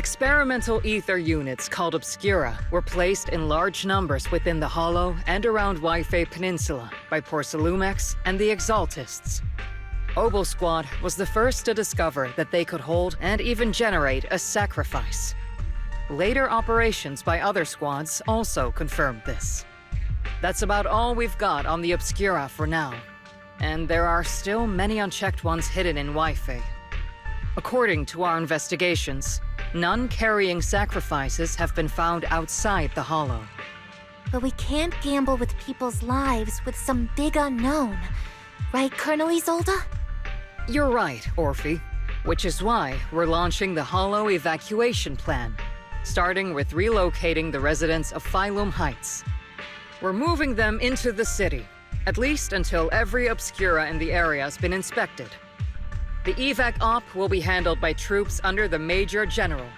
Experimental ether units called Obscura were placed in large numbers within the Hollow and around Wi-Fi Peninsula by Porcelumex and the Exaltists. Obel Squad was the first to discover that they could hold and even generate a sacrifice. Later operations by other squads also confirmed this. That's about all we've got on the Obscura for now, and there are still many unchecked ones hidden in Wi-Fi. According to our investigations, none carrying sacrifices have been found outside the Hollow. But we can't gamble with people's lives with some big unknown. Right, Colonel Isolde? You're right, Orphe. Which is why we're launching the Hollow evacuation plan, starting with relocating the residents of Phylum Heights. We're moving them into the city, at least until every Obscura in the area has been inspected. The evac op will be handled by troops under the Major General.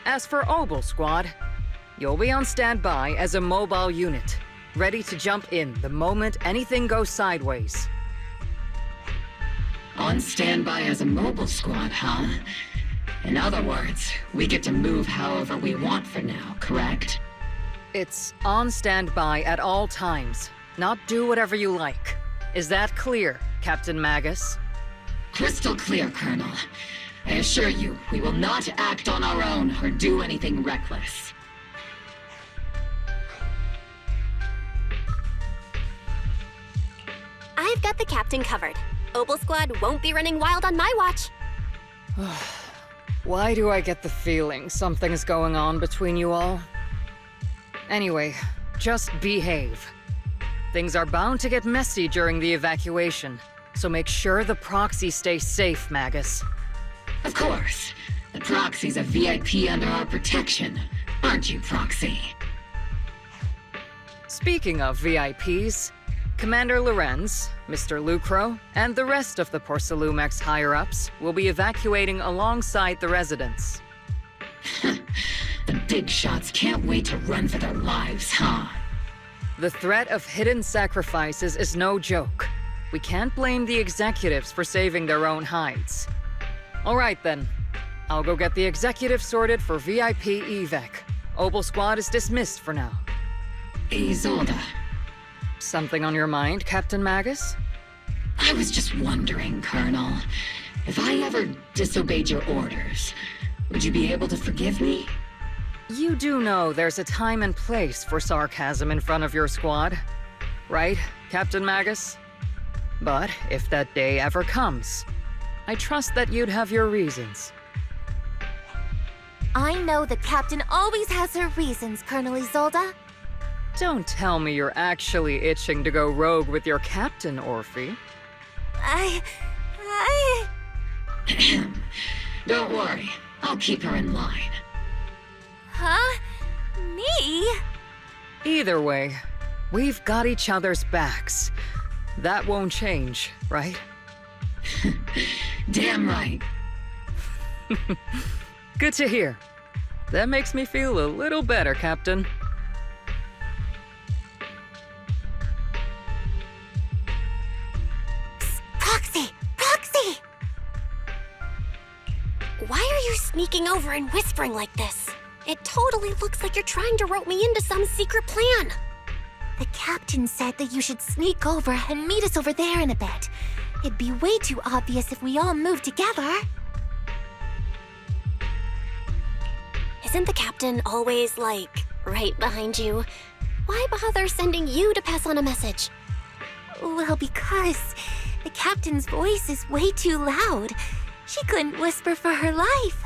As for Obel Squad, you'll be on standby as a mobile unit, ready to jump in the moment anything goes sideways. On standby as a mobile squad, huh? In other words, we get to move however we want for now, correct? It's on standby at all times, not do whatever you like. Is that clear, Captain Magus? Crystal clear, Colonel. I assure you, we will not act on our own or do anything reckless. I've got the captain covered. Obel Squad won't be running wild on my watch. Why do I get the feeling something's going on between you all? Anyway, just behave. Things are bound to get messy during the evacuation, so make sure the proxy stays safe, Magus. Of course. The Proxy's a VIP under our protection, aren't you, Proxy? Speaking of VIPs, Commander Lorenz, Mr. Lucro, and the rest of the Porcelumex higher-ups will be evacuating alongside the residents. The big shots can't wait to run for their lives, huh? The threat of hidden sacrifices is no joke. We can't blame the executives for saving their own hides. All right then. I'll go get the executive sorted for VIP evac. Obel Squad is dismissed for now. Isolde. Something on your mind, Captain Magus? I was just wondering, Colonel. If I ever disobeyed your orders, would you be able to forgive me? You do know there's a time and place for sarcasm in front of your squad, right, Captain Magus? But if that day ever comes, I trust that you'd have your reasons. I know the captain always has her reasons, Colonel Isolde. Don't tell me you're actually itching to go rogue with your captain, Orphe. Don't worry, I'll keep her in line. Huh? Me? Either way, we've got each other's backs. That won't change, right? Damn right. Good to hear. That makes me feel a little better, Captain. Proxy! Proxy! Why are you sneaking over and whispering like this? It totally looks like you're trying to rope me into some secret plan. The captain said that you should sneak over and meet us over there in a bit. It'd be way too obvious if we all moved together. Isn't the captain always, like, right behind you? Why bother sending you to pass on a message? Well, because the captain's voice is way too loud. She couldn't whisper for her life.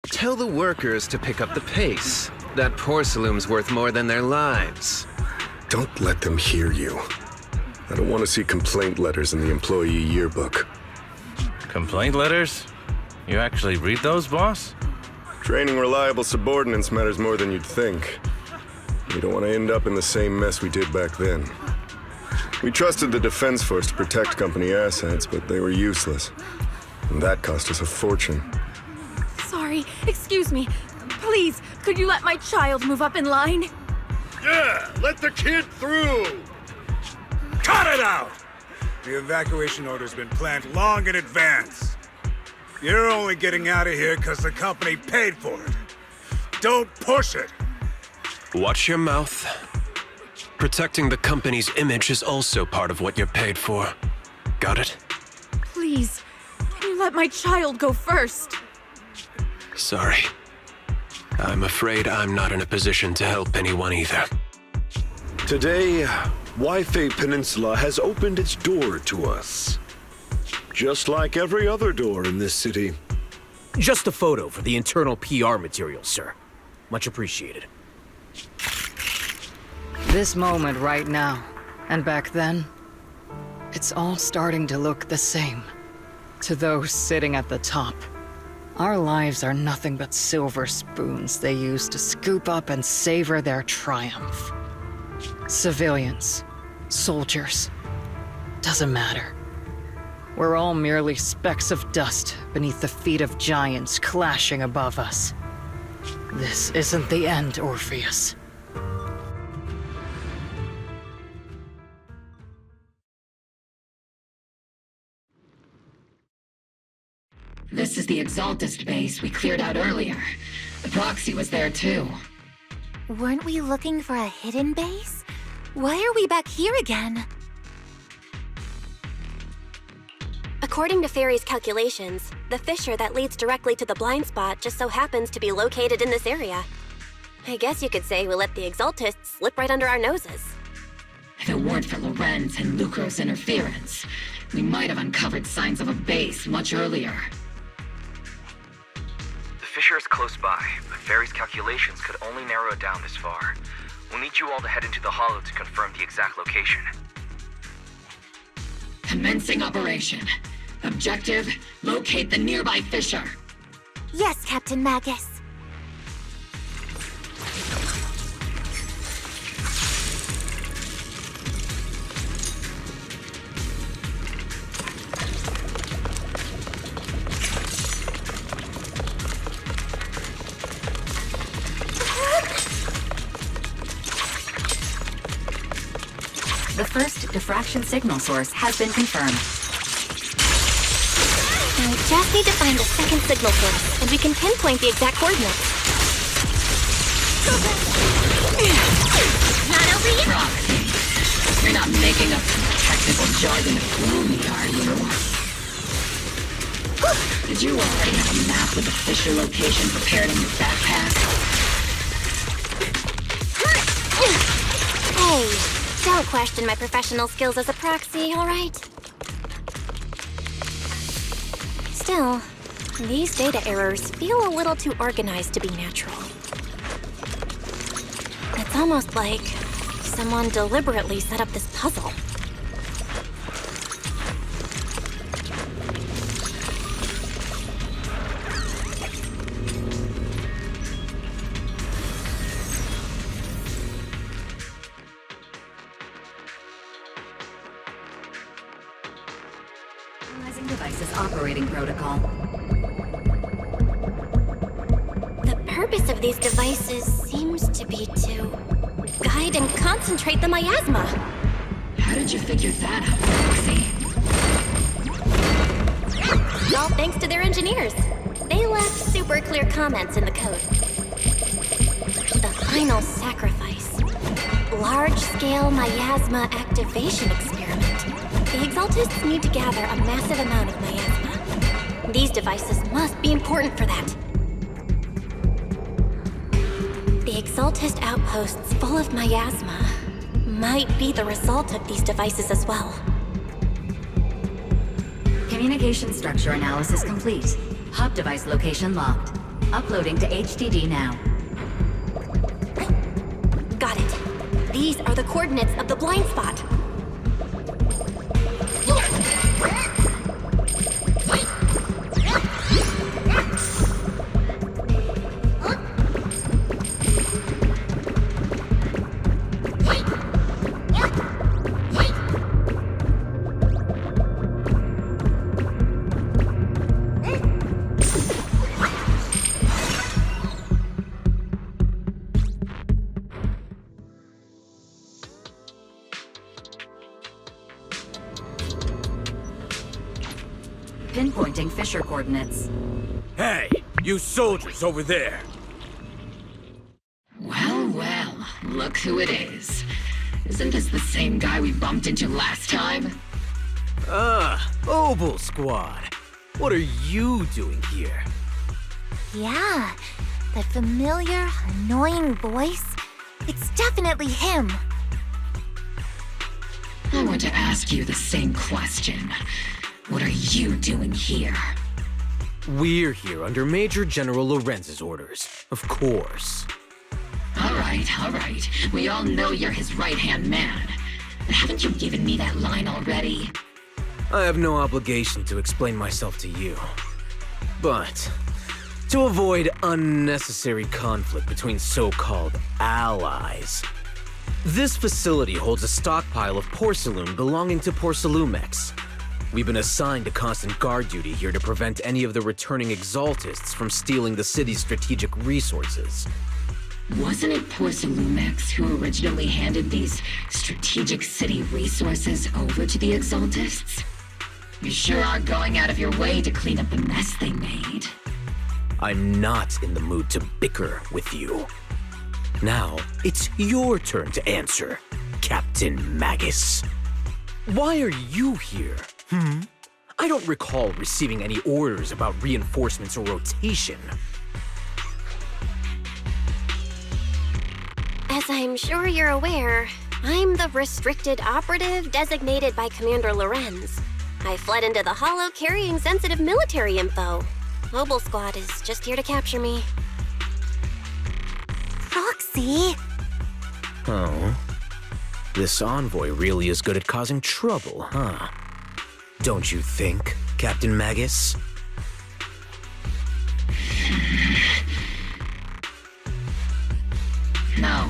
Tell the workers to pick up the pace. That porcelain's worth more than their lives. Don't let them hear you. I don't want to see complaint letters in the employee yearbook. Complaint letters? You actually read those, boss? Training reliable subordinates matters more than you'd think. We don't want to end up in the same mess we did back then. We trusted the Defense Force to protect company assets, but they were useless. And that cost us a fortune. Sorry, excuse me. Please, could you let my child move up in line? Yeah, let the kid through! Cut it out! The evacuation order's been planned long in advance. You're only getting out of here because the company paid for it. Don't push it! Watch your mouth. Protecting the company's image is also part of what you're paid for. Got it? Please, can you let my child go first? Sorry. I'm afraid I'm not in a position to help anyone either. Today, Wi-Fi Peninsula has opened its door to us. Just like every other door in this city. Just a photo for the internal PR material, sir. Much appreciated. This moment right now, and back then, it's all starting to look the same. To those sitting at the top, our lives are nothing but silver spoons they use to scoop up and savor their triumph. Civilians, soldiers, doesn't matter. We're all merely specks of dust beneath the feet of giants clashing above us. This isn't the end, Orpheus. This is the Exaltist base we cleared out earlier. The proxy was there too. Weren't we looking for a hidden base? Why are we back here again? According to Fairy's calculations, the fissure that leads directly to the blind spot just so happens to be located in this area. I guess you could say we let the Exaltists slip right under our noses. If it weren't for Lorenz and Lucro's interference, we might have uncovered signs of a base much earlier. The fissure is close by, but Fairy's calculations could only narrow it down this far. We'll need you all to head into the hollow to confirm the exact location. Commencing operation. Objective, locate the nearby fissure. Yes, Captain Magus. The first diffraction signal source has been confirmed. I just need to find the second signal source, and we can pinpoint the exact coordinates. Not over yet. Proxy. You're not making up some technical jargon to fool me, are you? Did you already have a map with the fissure location prepared in your backpack? Hey, don't question my professional skills as a proxy, all right? Still, these data errors feel a little too organized to be natural. It's almost like someone deliberately set up this puzzle. Devices operating protocol. The purpose of these devices seems to be to guide and concentrate the miasma. How did you figure that out, Proxy? All thanks to their engineers. They left super clear comments in the code. The final sacrifice. Large-scale miasma activation experiment. The Exaltists need to gather a massive amount of miasma. These devices must be important for that. The Exaltist outposts full of miasma might be the result of these devices as well. Communication structure analysis complete. Hub device location locked. Uploading to HDD now. Got it. These are the coordinates of the blind spot. Pinpointing Fisher coordinates. Hey, you soldiers over there! Well, well, look who it is. Isn't this the same guy we bumped into last time? Obel Squad. What are you doing here? Yeah, that familiar, annoying voice. It's definitely him. I want to ask you the same question. What are you doing here? We're here under Major General Lorenz's orders, of course. All right. We all know you're his right-hand man. But haven't you given me that line already? I have no obligation to explain myself to you. But to avoid unnecessary conflict between so-called allies, this facility holds a stockpile of porcelain belonging to Porcelumex. We've been assigned to constant guard duty here to prevent any of the returning exaltists from stealing the city's strategic resources. Wasn't it Porcelumex who originally handed these strategic city resources over to the exaltists? You sure are going out of your way to clean up the mess they made. I'm not in the mood to bicker with you. Now, it's your turn to answer, Captain Magus. Why are you here? I don't recall receiving any orders about reinforcements or rotation. As I'm sure you're aware, I'm the restricted operative designated by Commander Lorenz. I fled into the Hollow carrying sensitive military info. Obel Squad is just here to capture me. Roxy! Oh. This envoy really is good at causing trouble, huh? Don't you think, Captain Magus? No.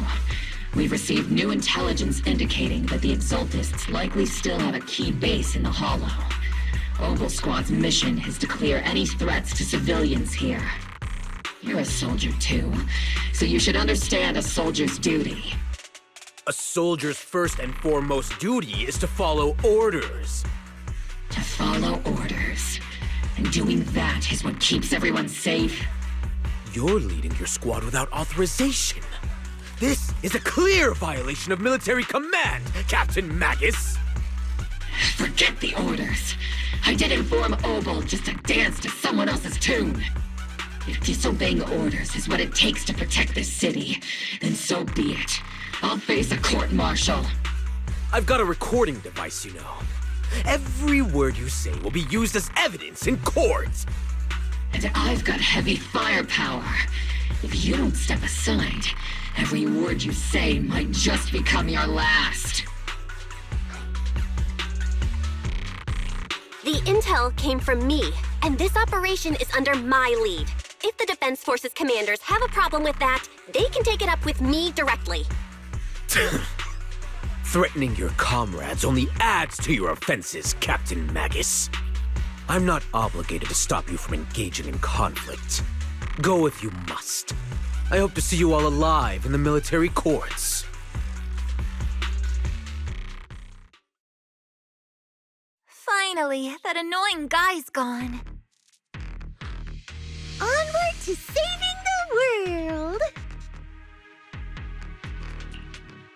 We've received new intelligence indicating that the Exaltists likely still have a key base in the Hollow. Obel Squad's mission is to clear any threats to civilians here. You're a soldier too, so you should understand a soldier's duty. A soldier's first and foremost duty is to follow orders. To follow orders. And doing that is what keeps everyone safe. You're leading your squad without authorization. This is a clear violation of military command, Captain Magus! Forget the orders. I did inform Obel just to dance to someone else's tune. If disobeying orders is what it takes to protect this city, then so be it. I'll face a court-martial. I've got a recording device, you know. Every word you say will be used as evidence in court. And I've got heavy firepower. If you don't step aside, every word you say might just become your last. The intel came from me, and this operation is under my lead. If the Defense Forces commanders have a problem with that, they can take it up with me directly. Threatening your comrades only adds to your offenses, Captain Magus. I'm not obligated to stop you from engaging in conflict. Go if you must. I hope to see you all alive in the military courts. Finally, that annoying guy's gone. Onward to saving the world!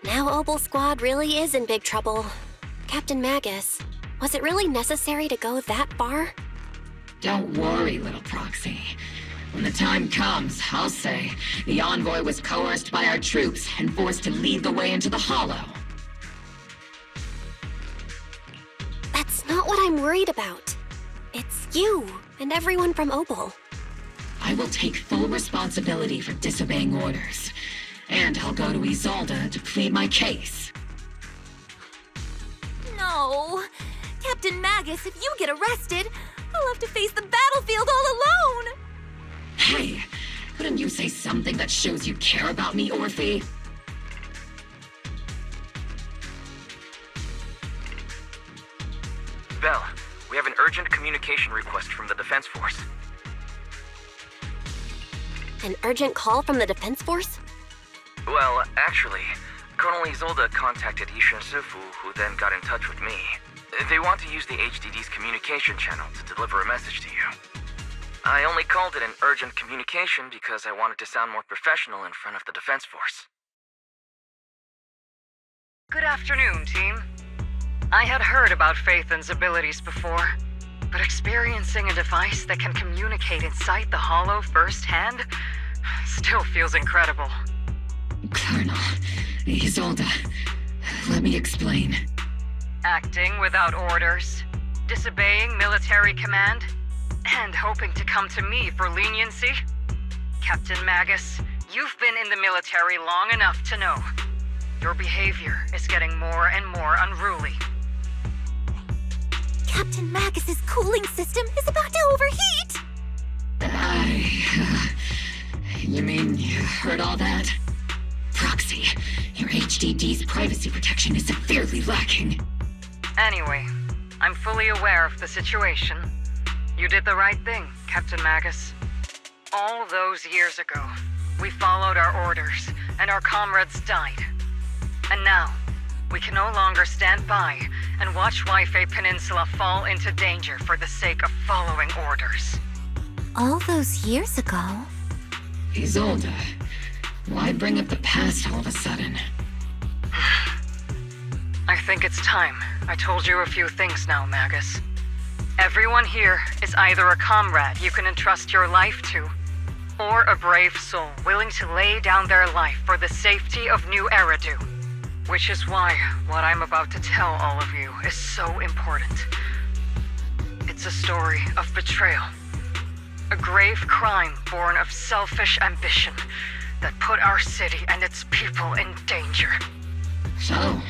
Now Obel Squad really is in big trouble. Captain Magus, was it really necessary to go that far? Don't worry, little proxy. When the time comes, I'll say the envoy was coerced by our troops and forced to lead the way into the Hollow. That's not what I'm worried about. It's you and everyone from Obel. I will take full responsibility for disobeying orders. And I'll go to Isolde to plead my case. No. Captain Magus, if you get arrested, I'll have to face the battlefield all alone! Hey, couldn't you say something that shows you care about me, Orphe? Belle, we have an urgent communication request from the Defense Force. An urgent call from the Defense Force? Well, actually, Colonel Isolde contacted Ishin Sifu, who then got in touch with me. They want to use the HDD's communication channel to deliver a message to you. I only called it an urgent communication because I wanted to sound more professional in front of the Defense Force. Good afternoon, team. I had heard about Phaethon's abilities before, but experiencing a device that can communicate inside the Hollow firsthand still feels incredible. Colonel, Isolde, let me explain. Acting without orders, disobeying military command, and hoping to come to me for leniency? Captain Magus, you've been in the military long enough to know. Your behavior is getting more and more unruly. Captain Magus's cooling system is about to overheat! You mean you heard all that? Proxy, your HDD's privacy protection is severely lacking. Anyway, I'm fully aware of the situation. You did the right thing, Captain Magus. All those years ago, we followed our orders, and our comrades died. And now, we can no longer stand by and watch Waifei Peninsula fall into danger for the sake of following orders. All those years ago? Isolde, why bring up the past all of a sudden? I think it's time I told you a few things now, Magus. Everyone here is either a comrade you can entrust your life to, or a brave soul willing to lay down their life for the safety of New Eridu. Which is why what I'm about to tell all of you is so important. It's a story of betrayal. A grave crime born of selfish ambition that put our city and its people in danger. So,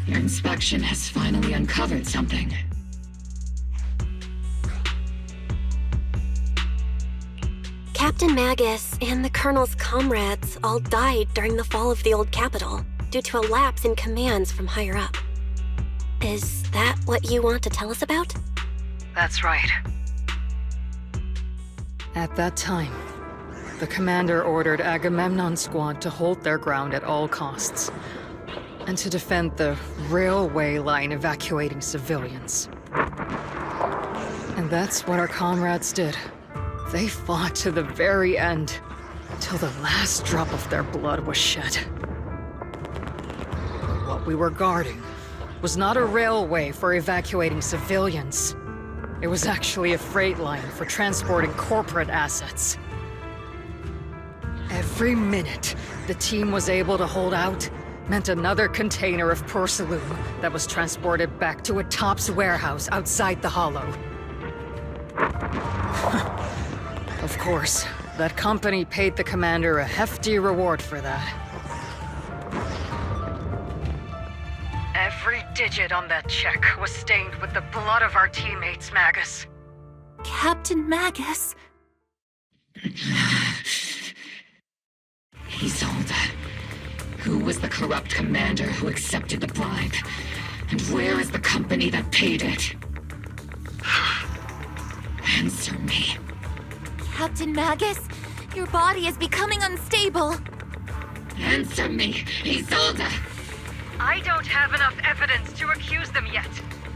your inspection has finally uncovered something. Captain Magus and the Colonel's comrades all died during the fall of the old capital due to a lapse in commands from higher up. Is that what you want to tell us about? That's right. At that time, the commander ordered Agamemnon's squad to hold their ground at all costs, and to defend the railway line evacuating civilians. And that's what our comrades did. They fought to the very end, till the last drop of their blood was shed. But what we were guarding was not a railway for evacuating civilians. It was actually a freight line for transporting corporate assets. Every minute the team was able to hold out meant another container of porcelain that was transported back to a Topps warehouse outside the Hollow. Of course, that company paid the commander a hefty reward for that. Every digit on that check was stained with the blood of our teammates, Magus. Captain Magus? Isolde, who was the corrupt commander who accepted the bribe? And where is the company that paid it? Answer me. Captain Magus, your body is becoming unstable. Answer me, Isolde! I don't have enough evidence to accuse them yet.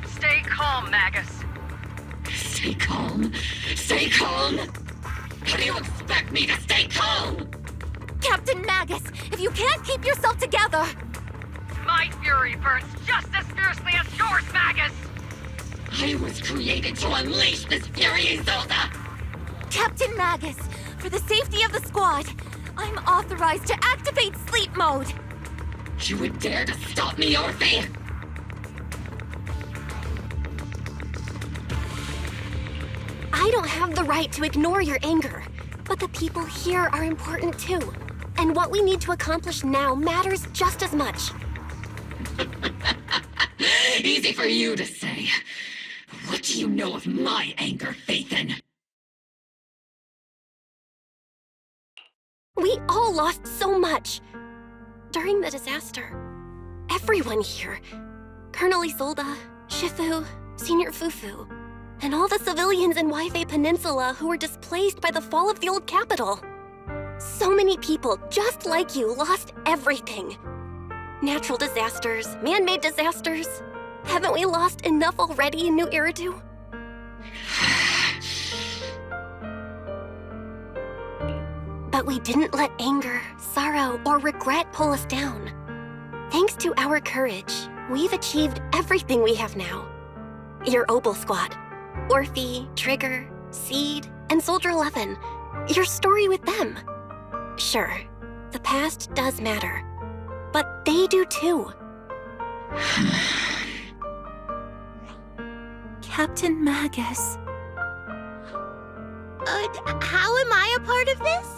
Stay calm, Magus. Stay calm? Stay calm? How do you expect me to stay calm? Captain Magus, if you can't keep yourself together... My fury burns just as fiercely as yours, Magus! I was created to unleash this fury, Isolde! Captain Magus, for the safety of the squad, I'm authorized to activate sleep mode. You would dare to stop me, Orphe? I don't have the right to ignore your anger. But the people here are important too. And what we need to accomplish now matters just as much. Easy for you to say. What do you know of my anger, Phaethon? We all lost so much. During the disaster, everyone here, Colonel Isolde, Shifu, Senior Fufu, and all the civilians in Waifei Peninsula who were displaced by the fall of the old capital. So many people just like you lost everything. Natural disasters, man-made disasters. Haven't we lost enough already in New Eridu? But we didn't let anger, sorrow, or regret pull us down. Thanks to our courage, we've achieved everything we have now. Your Obel Squad, Orphe, Trigger, Seed, and Soldier 11. Your story with them. Sure, the past does matter. But they do too. Captain Magus. How am I a part of this?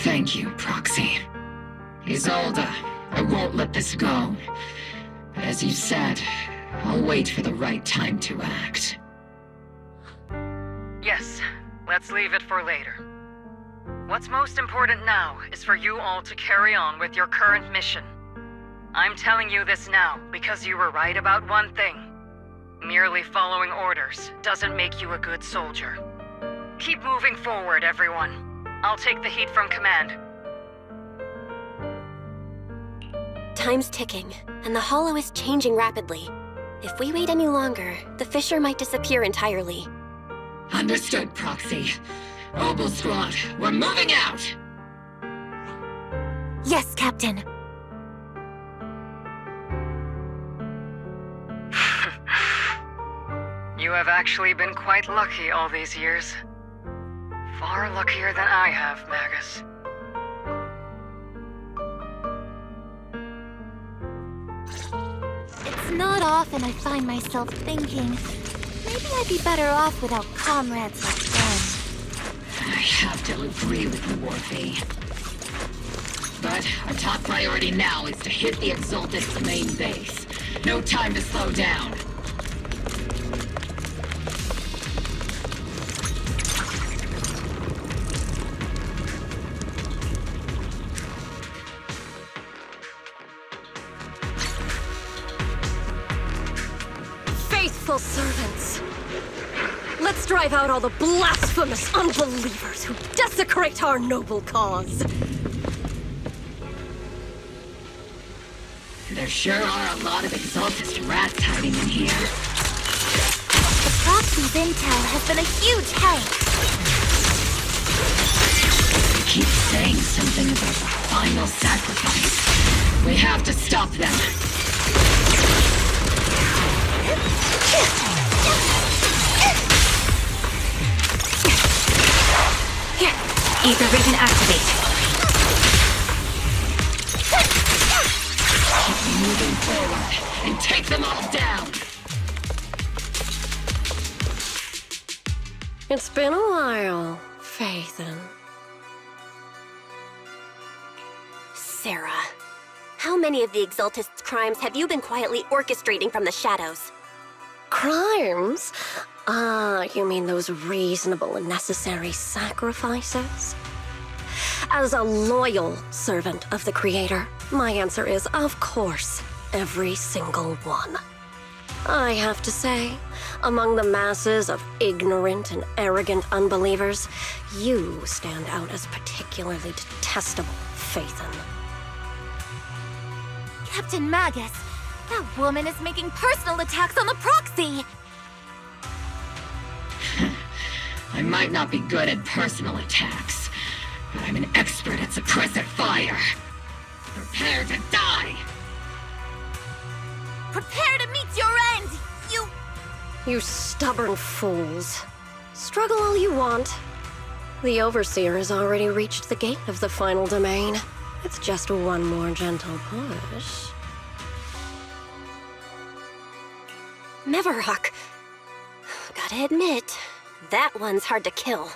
Thank you, Proxy. Isolde, I won't let this go. As you said, I'll wait for the right time to act. Yes, let's leave it for later. What's most important now is for you all to carry on with your current mission. I'm telling you this now because you were right about one thing. Merely following orders doesn't make you a good soldier. Keep moving forward, everyone. I'll take the heat from command. Time's ticking, and the Hollow is changing rapidly. If we wait any longer, the fissure might disappear entirely. Understood, Proxy. Obel Squad, we're moving out! Yes, Captain. You have actually been quite lucky all these years. Far luckier than I have, Magus. It's not often I find myself thinking, maybe I'd be better off without comrades like them. I have to agree with you, Orphe. But our top priority now is to hit the Exalted's main base. No time to slow down. Faithful servants. Let's drive out all the blasphemous unbelievers who desecrate our noble cause. There sure are a lot of Exaltist rats hiding in here. The Proxy's intel has been a huge help. They keep saying something about the final sacrifice. We have to stop them. Here, Ether Vision activate. Keep moving forward and take them all down. It's been a while, Phaethon. Sarah, how many of the Exaltist's crimes have you been quietly orchestrating from the shadows? Crimes? You mean those reasonable and necessary sacrifices? As a loyal servant of the Creator, my answer is, of course, every single one. I have to say, among the masses of ignorant and arrogant unbelievers, you stand out as particularly detestable, Phaethon. Captain Magus, that woman is making personal attacks on the Proxy! I might not be good at personal attacks, but I'm an expert at suppressive fire. Prepare to die! Prepare to meet your end, you... You stubborn fools. Struggle all you want. The Overseer has already reached the gate of the final domain. It's just one more gentle push. Mevarok. Gotta admit, that one's hard to kill.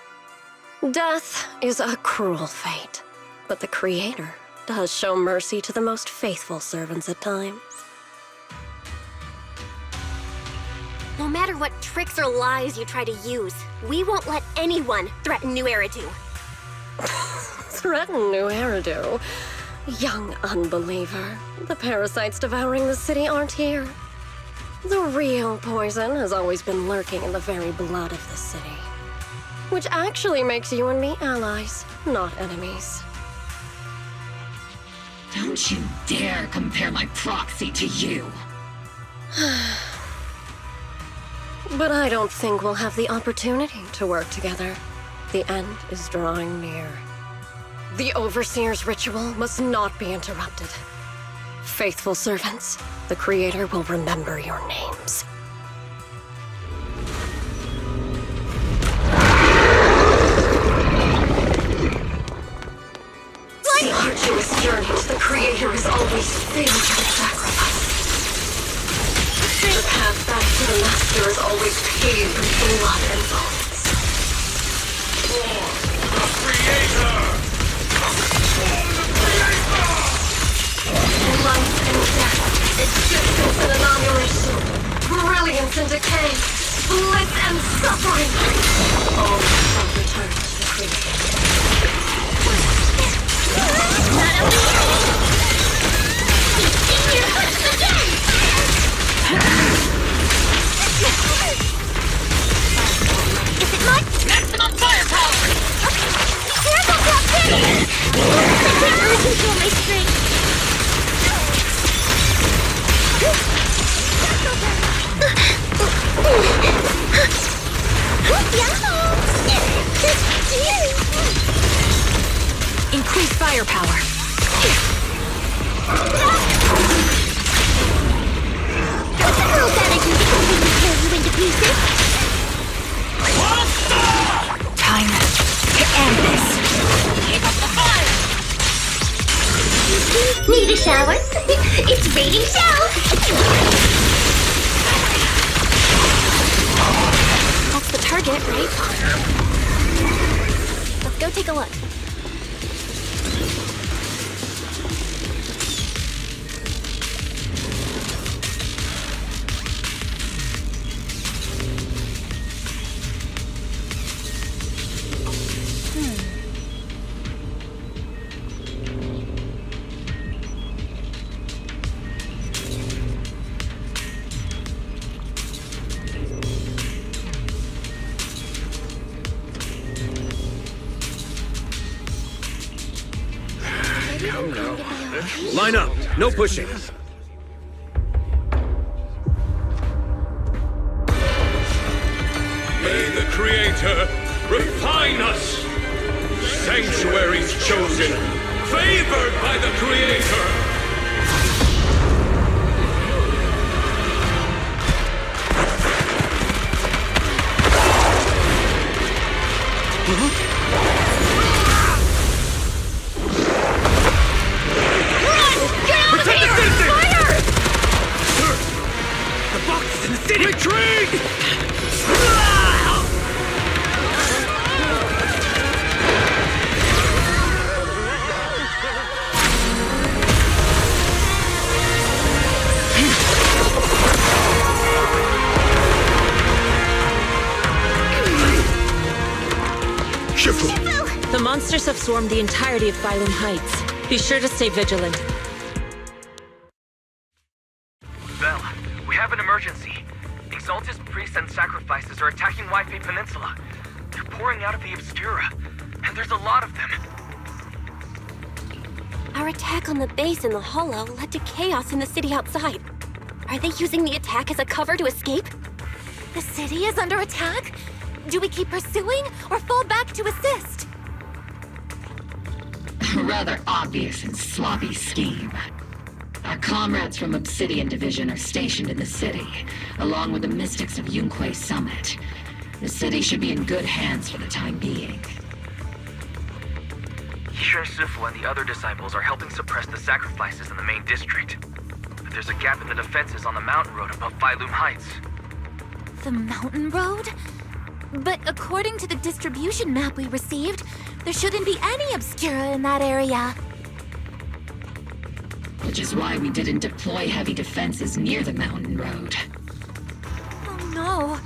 Death is a cruel fate, but the Creator does show mercy to the most faithful servants at times. No matter what tricks or lies you try to use, we won't let anyone threaten New Eridu. Threaten New Eridu? Young unbeliever. The parasites devouring the city aren't here. The real poison has always been lurking in the very blood of the city. Which actually makes you and me allies, not enemies. Don't you dare compare my proxy to you. But I don't think we'll have the opportunity to work together. The end is drawing near. The Overseer's ritual must not be interrupted. Faithful servants, the Creator will remember your names. The arduous journey to the Creator is always filled with sacrifice. The path back to the Master is always paved with blood and bones. For the Creator! Life and death, existence and annihilation, brilliance and decay, bliss and suffering, all shall return to the Creator. Is it much? Maximum firepower! Careful, Captain! I can't really control my strength. Increase firepower. What's a little damage can completely tear you into pieces? Time to end this. Keep up the fire! Need a shower? It's raining down! That's the target, right? Let's go take a look. Line up. No pushing. May the Creator refine us. Sanctuaries chosen, favored by the Creator. The monsters have swarmed the entirety of Phylum Heights. Be sure to stay vigilant. Belle, we have an emergency. Exaltus priests and sacrifices are attacking Wi-Fi Peninsula. They're pouring out of the Obscura, and there's a lot of them. Our attack on the base in the Hollow led to chaos in the city outside. Are they using the attack as a cover to escape? The city is under attack? Do we keep pursuing or fall back to assist? A rather obvious and sloppy scheme. Our comrades from Obsidian Division are stationed in the city, along with the mystics of Yunque Summit. The city should be in good hands for the time being. Yishun Sifu and the other disciples are helping suppress the sacrifices in the main district. But there's a gap in the defenses on the mountain road above Phylum Heights. The mountain road? But according to the distribution map we received, there shouldn't be any Obscura in that area. Which is why we didn't deploy heavy defenses near the mountain road. Oh no,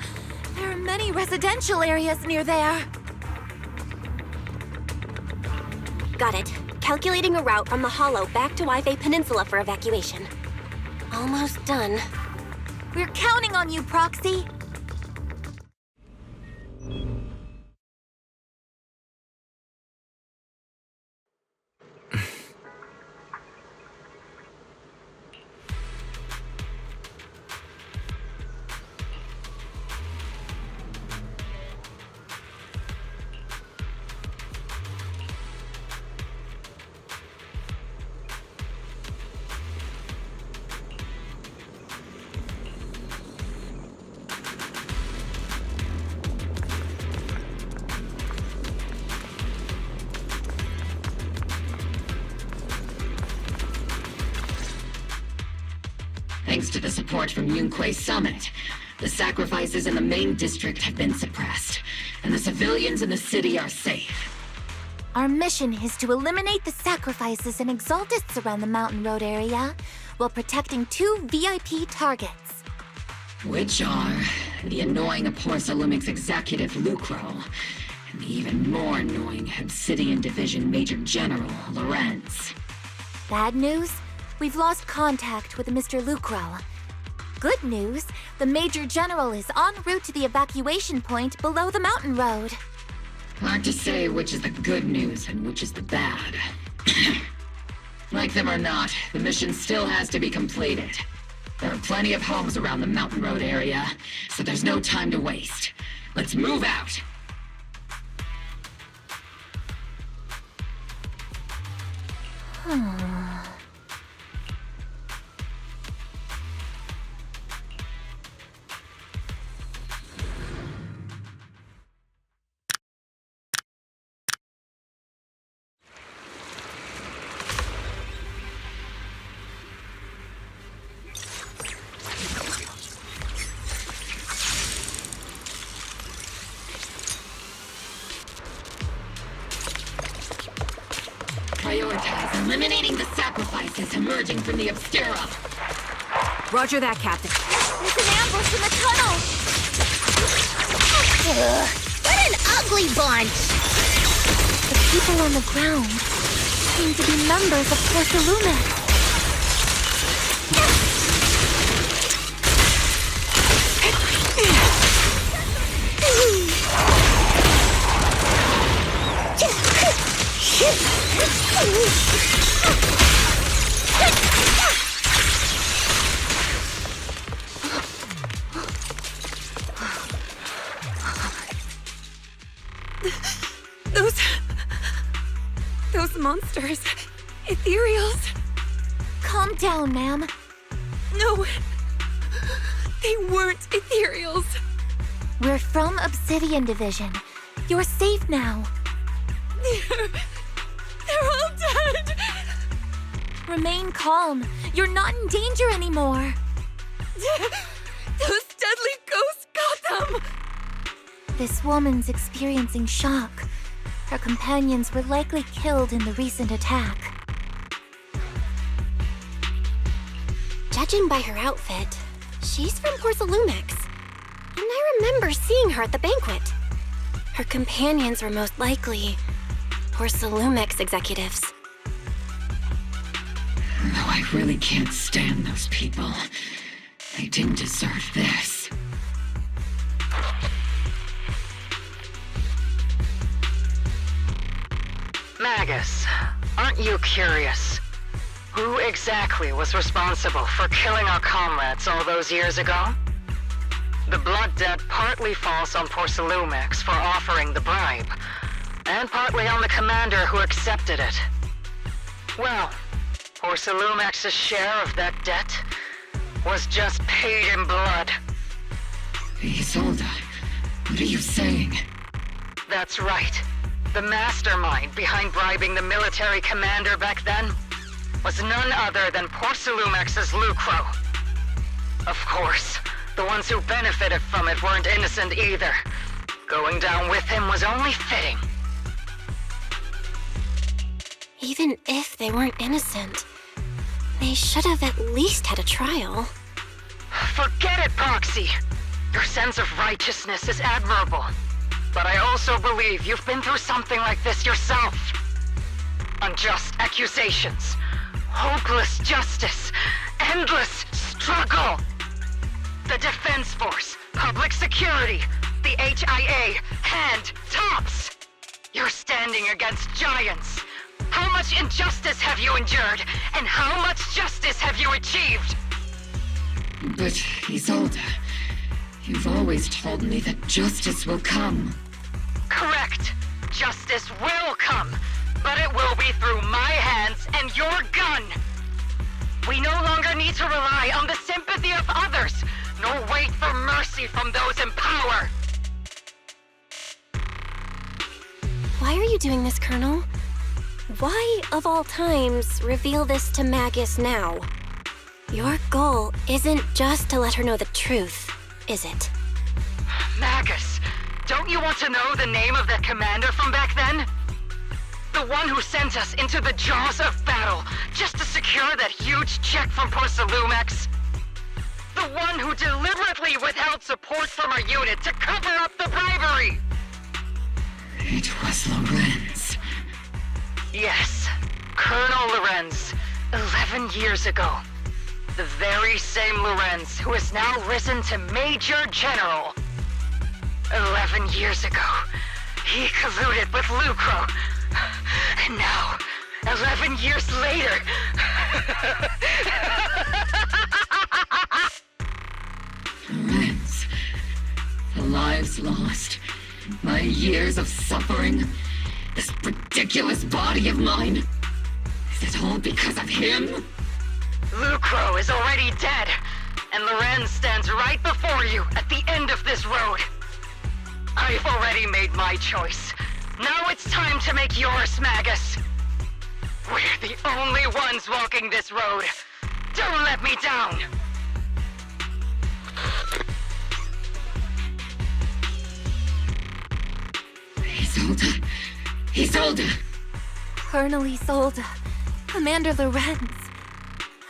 there are many residential areas near there. Got it. Calculating a route from the Hollow back to Wi-Fi Peninsula for evacuation. Almost done. We're counting on you, Proxy. Thanks to the support from Yunque's summit, the sacrifices in the main district have been suppressed, and the civilians in the city are safe. Our mission is to eliminate the sacrifices and exaltists around the Mountain Road area, while protecting 2 VIP targets. Which are the annoying Porcelumix executive Lucro, and the even more annoying Obsidian Division Major General Lorenz. Bad news? We've lost contact with Mr. Lucro. Good news, the Major General is en route to the evacuation point below the mountain road. Hard to say which is the good news and which is the bad. Like them or not, the mission still has to be completed. There are plenty of homes around the mountain road area, so there's no time to waste. Let's move out! Prioritize eliminating the sacrifices emerging from the Obscura. Roger that, Captain. There's an ambush in the tunnel! Ugh, what an ugly bunch! The people on the ground seem to be members of Porcelumix. Those monsters. Ethereals. Calm down, ma'am. No. They weren't ethereals. We're from Obsidian Division. You're safe now. They're all dead. Remain calm. You're not in danger anymore. Those deadly ghosts got them. This woman's experiencing shock. Her companions were likely killed in the recent attack. Judging by her outfit, she's from Porcelumix. And I remember seeing her at the banquet. Her companions were most likely Porcelumix executives. Though I really can't stand those people. They didn't deserve this. Magus, aren't you curious? Who exactly was responsible for killing our comrades all those years ago? The blood debt partly falls on Porcelumix for offering the bribe, and partly on the commander who accepted it. Well, Porcelumix's share of that debt was just paid in blood. Isolde, what are you saying? That's right. The mastermind behind bribing the military commander back then was none other than Porcelumix's Lucro. Of course, the ones who benefited from it weren't innocent either. Going down with him was only fitting. Even if they weren't innocent, they should have at least had a trial. Forget it, Proxy. Your sense of righteousness is admirable. But I also believe you've been through something like this yourself. Unjust accusations, hopeless justice, endless struggle. The Defense Force, public security, the HIA, hand tops. You're standing against giants. How much injustice have you endured, and how much justice have you achieved? But, Isolde, you've always told me that justice will come. Correct. Justice will come, but it will be through my hands and your gun. We no longer need to rely on the sympathy of others, nor wait for mercy from those in power. Why are you doing this, Colonel? Why, of all times, reveal this to Magus now? Your goal isn't just to let her know the truth, is it? Magus, don't you want to know the name of that commander from back then? The one who sent us into the jaws of battle just to secure that huge check from Porsalumex? The one who deliberately withheld support from our unit to cover up the bribery? It was Lorenz. Yes, Colonel Lorenz, 11 years ago. The very same Lorenz who has now risen to Major General. 11 years ago, he colluded with Lucro. And now, 11 years later... Lorenz, the lives lost, my years of suffering, this ridiculous body of mine. Is it all because of him? Lucro is already dead, and Lorenz stands right before you at the end of this road. I've already made my choice. Now it's time to make yours, Magus. We're the only ones walking this road. Don't let me down. Isolde! Colonel Isolde. Commander Lorenz.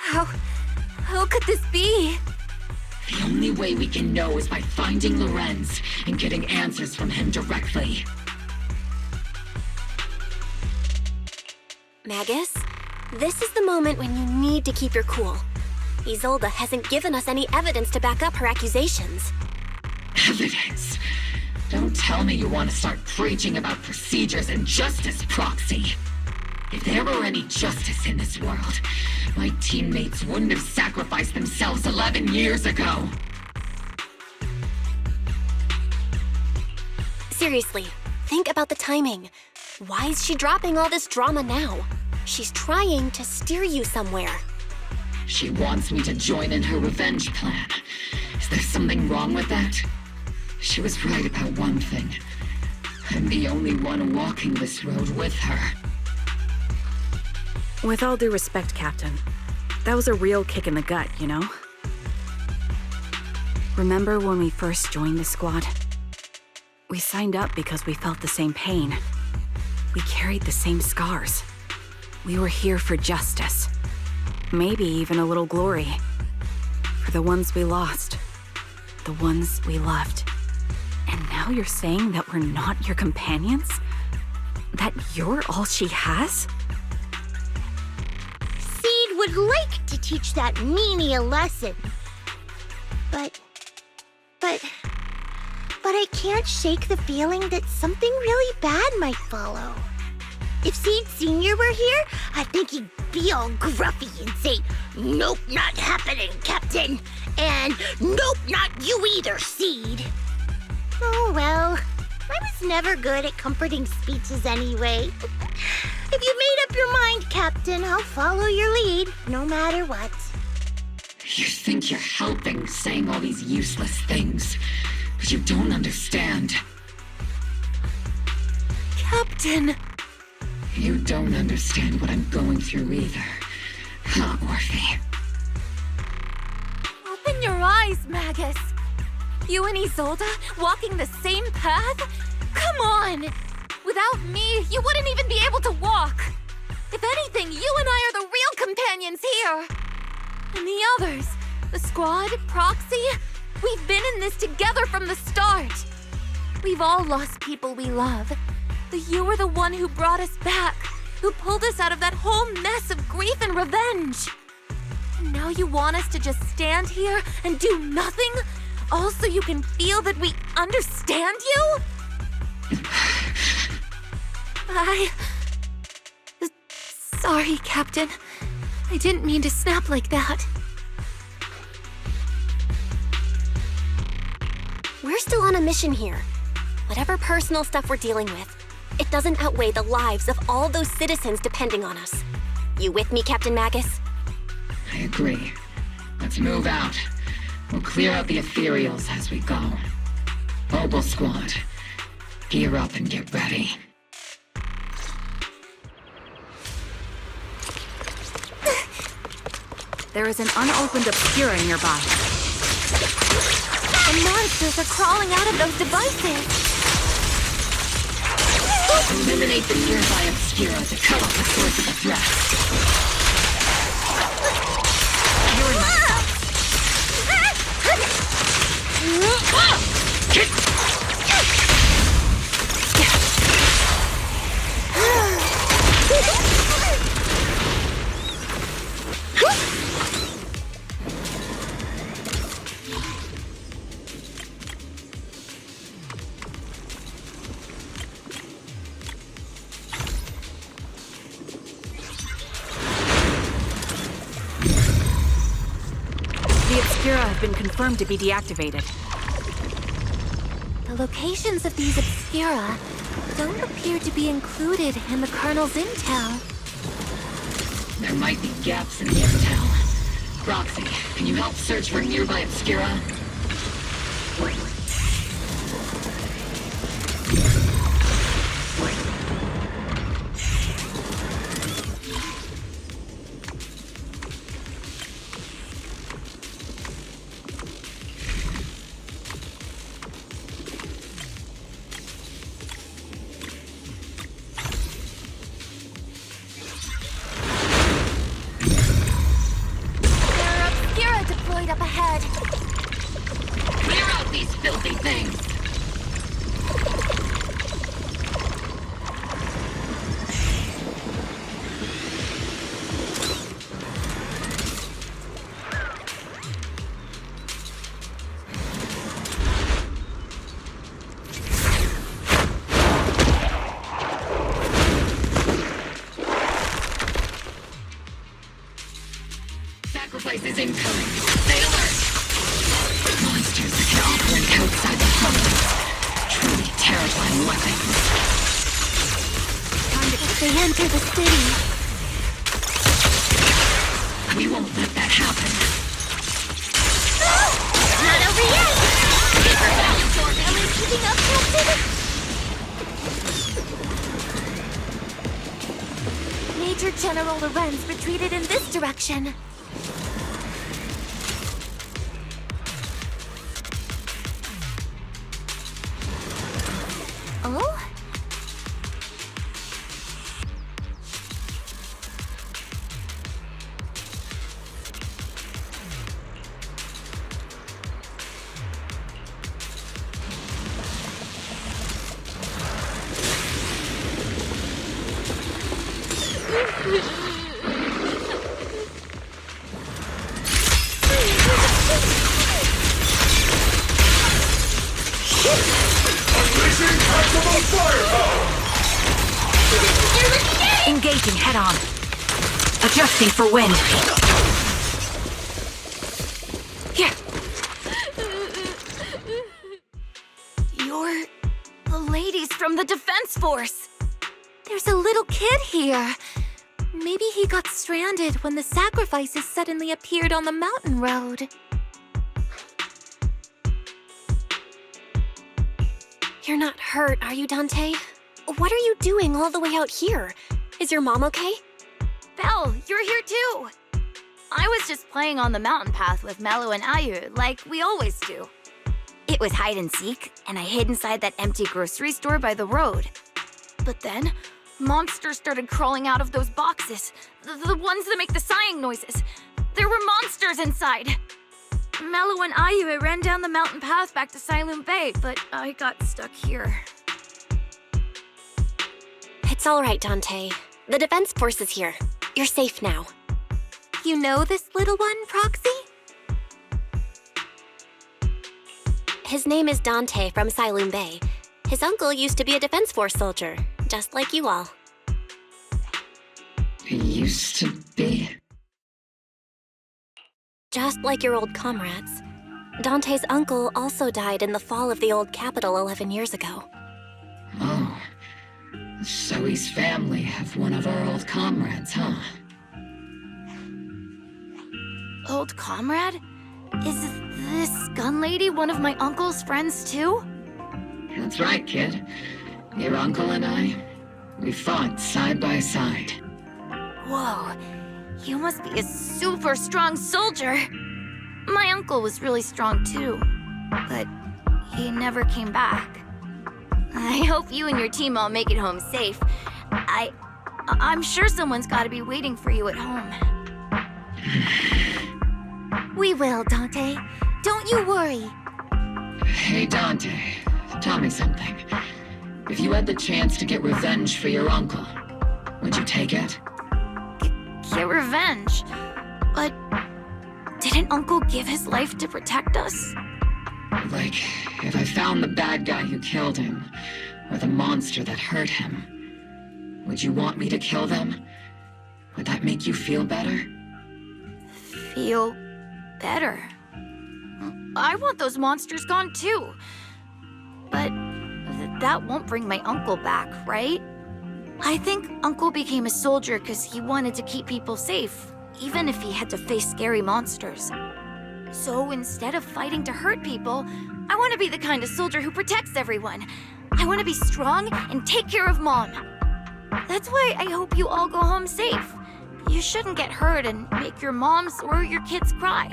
How could this be? The only way we can know is by finding Lorenz and getting answers from him directly. Magus, this is the moment when you need to keep your cool. Isolde hasn't given us any evidence to back up her accusations. Evidence? Don't tell me you want to start preaching about procedures and justice, Proxy. If there were any justice in this world, my teammates wouldn't have sacrificed themselves 11 years ago. Seriously, think about the timing. Why is she dropping all this drama now? She's trying to steer you somewhere. She wants me to join in her revenge plan. Is there something wrong with that? She was right about one thing. I'm the only one walking this road with her. With all due respect, Captain, that was a real kick in the gut, you know? Remember when we first joined the squad? We signed up because we felt the same pain. We carried the same scars. We were here for justice. Maybe even a little glory. For the ones we lost. The ones we loved. And now you're saying that we're not your companions? That you're all she has? Seed would like to teach that meanie a lesson. But I can't shake the feeling that something really bad might follow. If Seed Sr. were here, I think he'd be all gruffy and say, "Nope, not happening, Captain." And "Nope, not you either, Seed." Oh well, I was never good at comforting speeches anyway. If you made up your mind, Captain, I'll follow your lead, no matter what. You think you're helping, saying all these useless things, but you don't understand. Captain! You don't understand what I'm going through either, huh, Orphe? Open your eyes, Magus. You and Isolde walking the same path? Come on! Without me, you wouldn't even be able to walk! If anything, you and I are the real companions here! And the others, the squad, Proxy, we've been in this together from the start! We've all lost people we love, but you were the one who brought us back, who pulled us out of that whole mess of grief and revenge! And now you want us to just stand here and do nothing? All so you can feel that we understand you? Sorry, Captain. I didn't mean to snap like that. We're still on a mission here. Whatever personal stuff we're dealing with, it doesn't outweigh the lives of all those citizens depending on us. You with me, Captain Magus? I agree. Let's move out. We'll clear out the ethereals as we go. Mobile Squad, gear up and get ready. There is an unopened Obscura nearby. The monsters are crawling out of those devices! Eliminate the nearby Obscura to cut off the source of the threat. You're in my The Obscura have been confirmed to be deactivated. The locations of these Obscura don't appear to be included in the Colonel's intel. There might be gaps in the intel. Roxy, can you help search for nearby Obscura? Up ahead. Clear out these filthy things! Sacrifice is incoming. Stay alert! Monsters that can operate outside the homes. Truly terrifying weapons. If they enter the city... We won't let that happen. Not over yet! Am I keeping up, Captain? Major General Lorenz retreated in this direction. Oh? Engaging head-on. Adjusting for wind. Yeah. You're the ladies from the Defense Force. There's a little kid here. Maybe he got stranded when the sacrifices suddenly appeared on the mountain road. You're not hurt, are you, Dante? What are you doing all the way out here? Is your mom okay? Belle, you're here too! I was just playing on the mountain path with Mallow and Ayu, like we always do. It was hide and seek, and I hid inside that empty grocery store by the road. But then, monsters started crawling out of those boxes. The ones that make the sighing noises. There were monsters inside. Mello and Ayu ran down the mountain path back to Sailoon Bay, but I got stuck here. It's all right, Dante. The defense force is here. You're safe now. You know this little one, Proxy? His name is Dante from Sailoon Bay. His uncle used to be a defense force soldier, just like you all. He used to be? Just like your old comrades. Dante's uncle also died in the fall of the old capital 11 years ago. Oh. Zoe's family have one of our old comrades, huh? Old comrade? Is this gun lady one of my uncle's friends too? That's right, kid. Your uncle and I, we fought side by side. Whoa, you must be a super strong soldier. My uncle was really strong too, but he never came back. I hope you and your team all make it home safe. I'm sure someone's gotta be waiting for you at home. We will, Dante. Don't you worry. Hey, Dante, tell me something. If you had the chance to get revenge for your uncle, would you take it? Get revenge? But didn't Uncle give his life to protect us? Like, if I found the bad guy who killed him, or the monster that hurt him, would you want me to kill them? Would that make you feel better? Feel better? I want those monsters gone too. But that won't bring my uncle back, right? I think Uncle became a soldier because he wanted to keep people safe, even if he had to face scary monsters. So instead of fighting to hurt people, I want to be the kind of soldier who protects everyone. I want to be strong and take care of Mom. That's why I hope you all go home safe. You shouldn't get hurt and make your moms or your kids cry.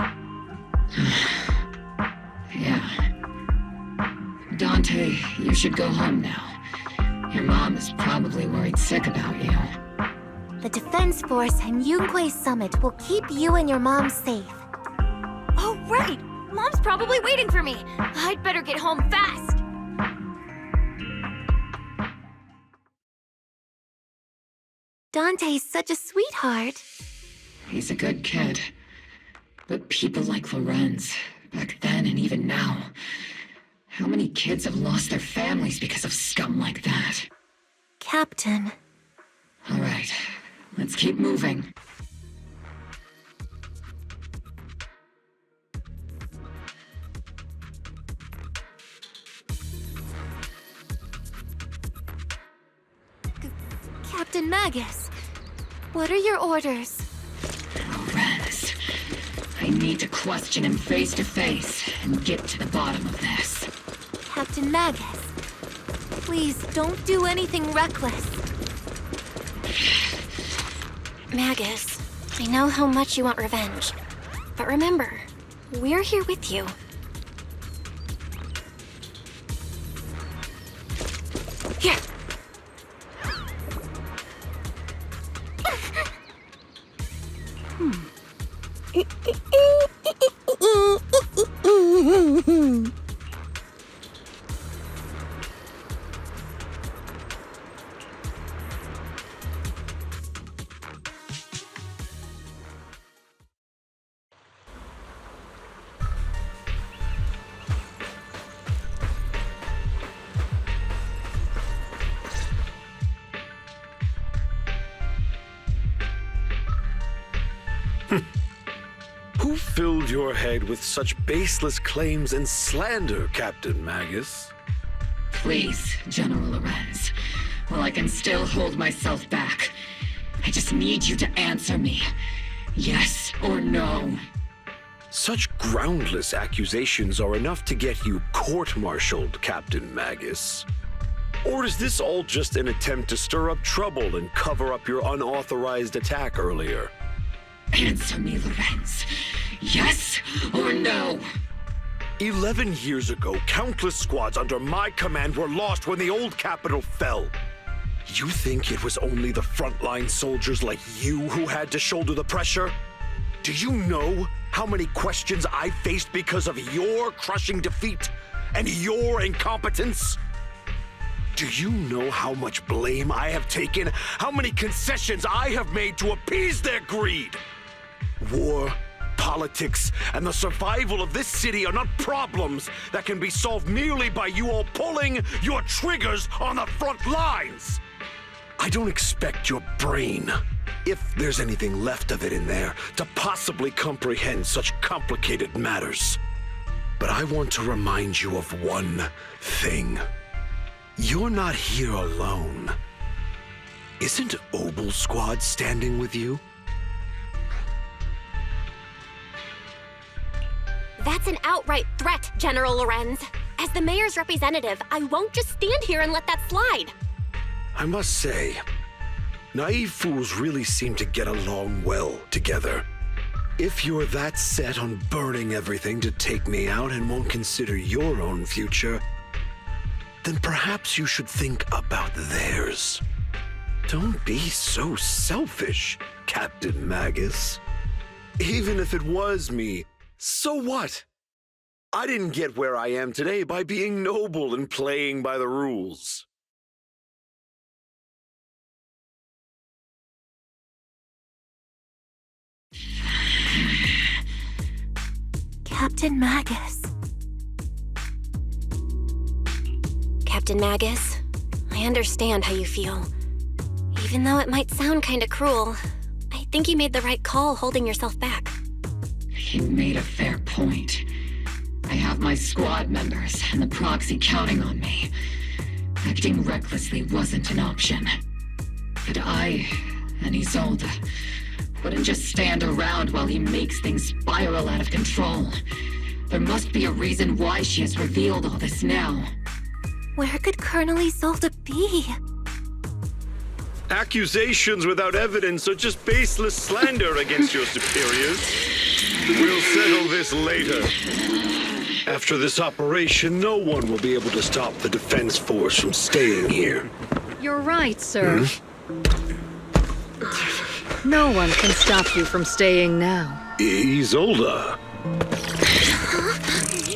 Yeah. Dante, you should go home now. Your mom is probably worried sick about you. The Defense Force and Yunque Summit will keep you and your mom safe. Oh, right! Mom's probably waiting for me. I'd better get home fast. Dante's such a sweetheart. He's a good kid. But people like Lorenz, back then and even now, how many kids have lost their families because of scum like that? Captain. All right, let's keep moving. Captain Magus, what are your orders? Lorenz, I need to question him face to face and get to the bottom of this. Captain Magus, please don't do anything reckless. Magus, I know how much you want revenge. But remember, we're here with you. Here! Who filled your head with such baseless claims and slander, Captain Magus? Please, General Lorenz, while I can still hold myself back, I just need you to answer me. Yes or no? Such groundless accusations are enough to get you court-martialed, Captain Magus. Or is this all just an attempt to stir up trouble and cover up your unauthorized attack earlier? Answer me, Lorenz. Yes or no? 11 years ago, countless squads under my command were lost when the old capital fell. You think it was only the frontline soldiers like you who had to shoulder the pressure? Do you know how many questions I faced because of your crushing defeat and your incompetence? Do you know how much blame I have taken? How many concessions I have made to appease their greed? War, politics, and the survival of this city are not problems that can be solved merely by you all pulling your triggers on the front lines. I don't expect your brain, if there's anything left of it in there, to possibly comprehend such complicated matters. But I want to remind you of one thing. You're not here alone. Isn't Obel Squad standing with you? That's an outright threat, General Lorenz. As the mayor's representative, I won't just stand here and let that slide. I must say, naive fools really seem to get along well together. If you're that set on burning everything to take me out and won't consider your own future, then perhaps you should think about theirs. Don't be so selfish, Captain Magus. Even if it was me, so what? I didn't get where I am today by being noble and playing by the rules. Captain Magus. Captain Magus, I understand how you feel. Even though it might sound kinda cruel, I think you made the right call holding yourself back. You made a fair point. I have my squad members and the proxy counting on me. Acting recklessly wasn't an option. But I and Isolde wouldn't just stand around while he makes things spiral out of control. There must be a reason why she has revealed all this now. Where could Colonel Isolde be? Accusations without evidence are just baseless slander against your superiors. We'll settle this later. After this operation, no one will be able to stop the defense force from staying here. You're right, sir. No one can stop you from staying now. Isolde.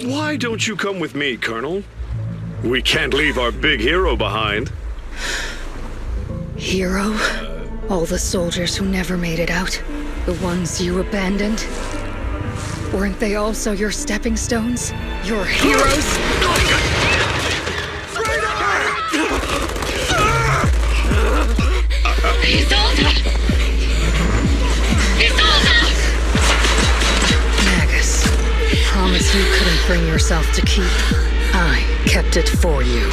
Why don't you come with me, Colonel? We can't leave our big hero behind. Hero? All the soldiers who never made it out? The ones you abandoned? Weren't they also your stepping stones? Your heroes? Magus, promise you couldn't bring yourself to keep. I kept it for you.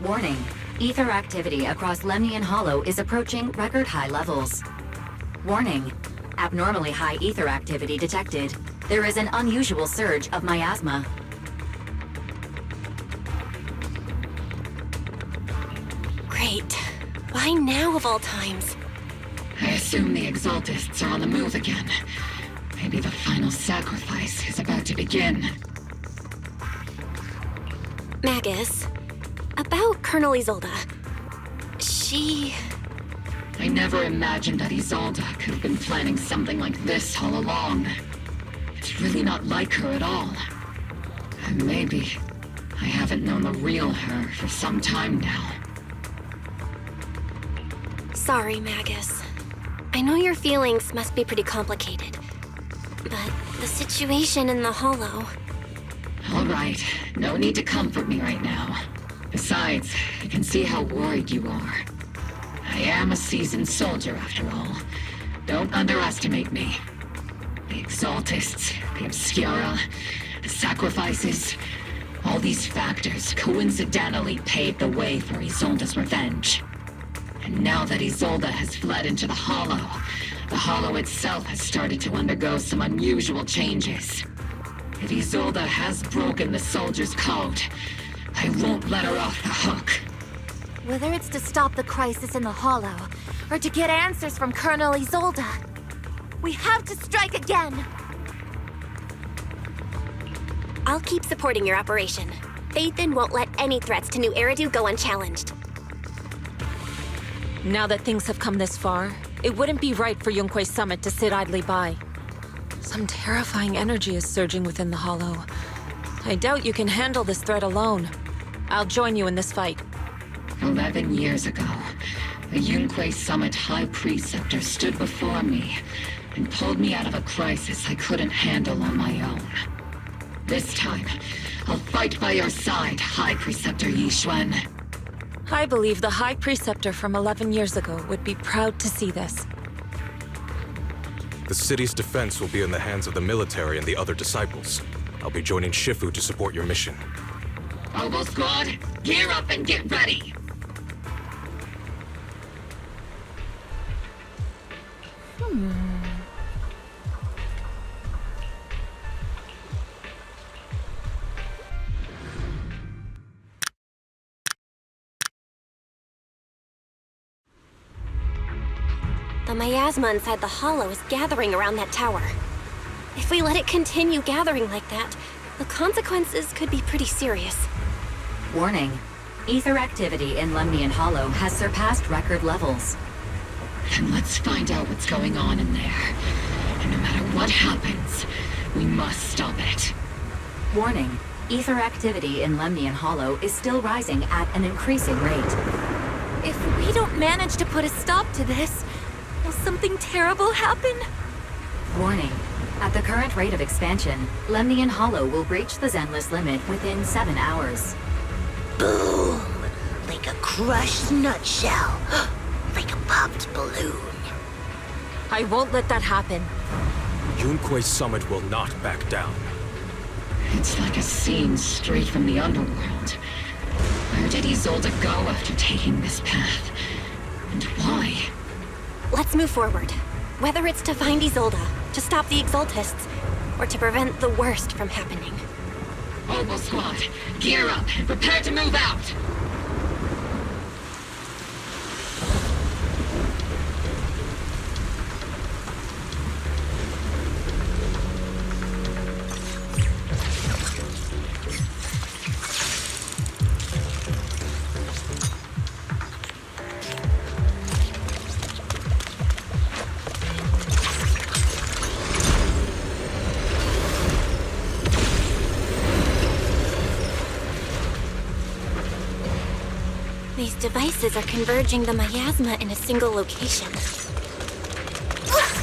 Warning. Ether activity across Lemnian Hollow is approaching record-high levels. Warning. Abnormally high ether activity detected. There is an unusual surge of miasma. Great. Why now of all times? I assume the Exaltists are on the move again. Maybe the final sacrifice is about to begin. Magus, about Colonel Isolde. She... I never imagined that Isolde could have been planning something like this all along. It's really not like her at all. And maybe I haven't known the real her for some time now. Sorry, Magus. I know your feelings must be pretty complicated, but the situation in the Hollow... All right, no need to comfort me right now. Besides, I can see how worried you are. I am a seasoned soldier, after all. Don't underestimate me. The Exaltists, the Obscura, the sacrifices, all these factors coincidentally paved the way for Isolde's revenge. And now that Isolde has fled into the Hollow itself has started to undergo some unusual changes. If Isolde has broken the soldier's code, I won't let her off the hook. Whether it's to stop the crisis in the Hollow, or to get answers from Colonel Isolde, we have to strike again! I'll keep supporting your operation. Phaethon won't let any threats to New Eridu go unchallenged. Now that things have come this far, it wouldn't be right for Yunque's summit to sit idly by. Some terrifying energy is surging within the Hollow. I doubt you can handle this threat alone. I'll join you in this fight. 11 years ago, the Yunque Summit High Preceptor stood before me and pulled me out of a crisis I couldn't handle on my own. This time, I'll fight by your side, High Preceptor Yixuan. I believe the High Preceptor from 11 years ago would be proud to see this. The city's defense will be in the hands of the military and the other disciples. I'll be joining Shifu to support your mission. Oboe Squad, gear up and get ready! The miasma inside the Hollow is gathering around that tower. If we let it continue gathering like that, the consequences could be pretty serious. Warning. Ether activity in Lemnian Hollow has surpassed record levels. Then let's find out what's going on in there. And no matter what happens, we must stop it. Warning. Ether activity in Lemnian Hollow is still rising at an increasing rate. If we don't manage to put a stop to this, will something terrible happen? Warning. At the current rate of expansion, Lemnian Hollow will breach the Zenless limit within 7 hours. Boom! Like a crushed nutshell. Like a popped balloon. I won't let that happen. Yunque's summit will not back down. It's like a scene straight from the underworld. Where did Isolde go after taking this path? And why? Let's move forward. Whether it's to find Isolde, to stop the Exaltists, or to prevent the worst from happening. Oboe Squad, gear up and prepare to move out! These devices are converging the miasma in a single location.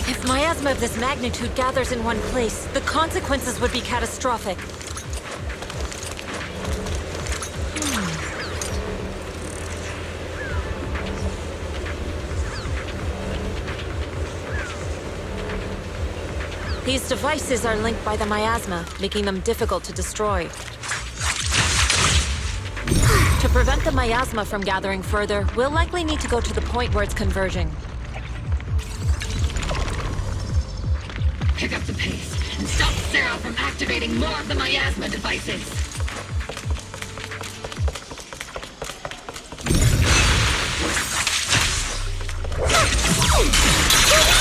If miasma of this magnitude gathers in one place, the consequences would be catastrophic. These devices are linked by the miasma, making them difficult to destroy. To prevent the miasma from gathering further, we'll likely need to go to the point where it's converging. Pick up the pace and stop Sarah from activating more of the miasma devices.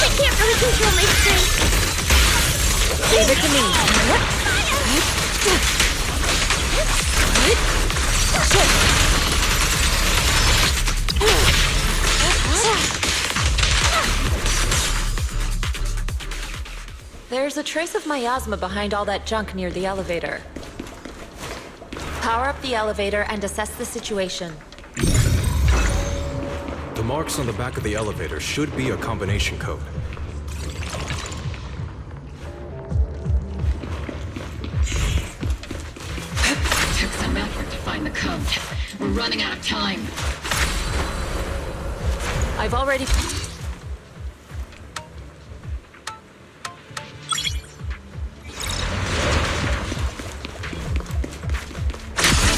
I can't really control my strength. Leave it to me. There's a trace of miasma behind all that junk near the elevator. Power up the elevator and assess the situation. The marks on the back of the elevator should be a combination code. It took some effort to find the code. We're running out of time. I've already...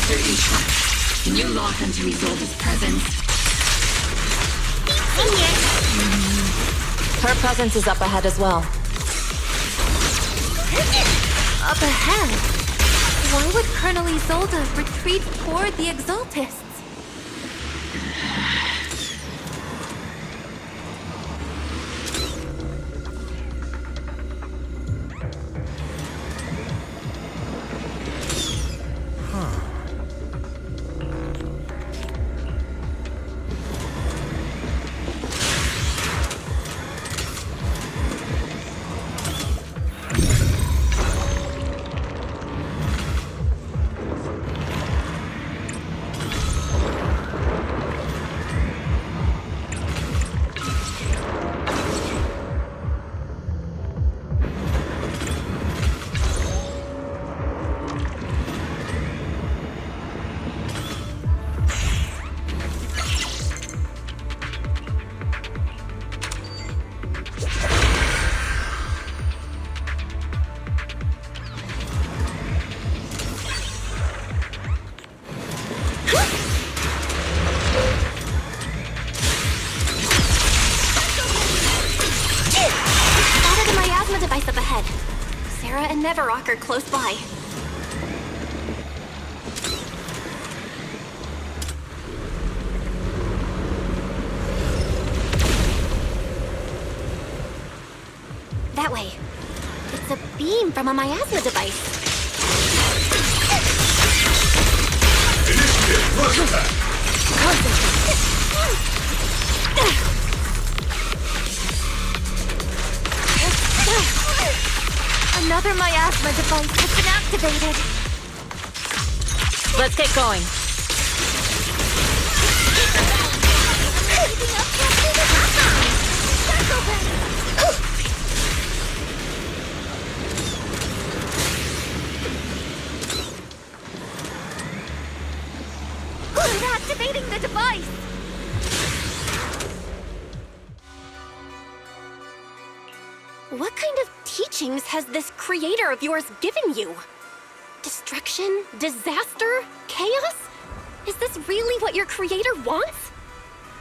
After each one, can you lock into Isolde's presence? Her presence is up ahead as well. Up ahead? Why would Colonel Isolde retreat toward the Exaltists? Device up ahead. Sarah and Neverrock are close by. That way. It's a beam from a miasma device. Initiate rush attack! Another miasma device has been activated. Let's get going. Who's activating the device? What kind of teachings has this creator of yours given you? Destruction? Disaster? Chaos? Is this really what your creator wants?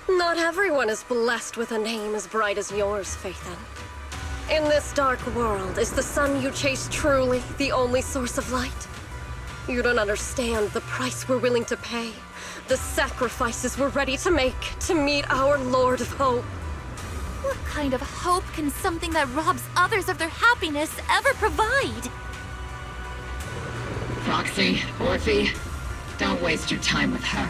Not everyone is blessed with a name as bright as yours, Phaethon. In this dark world, is the sun you chase truly the only source of light? You don't understand the price we're willing to pay, the sacrifices we're ready to make to meet our Lord of Hope. What kind of hope can something that robs others of their happiness ever provide? Roxy, Orphe, don't waste your time with her.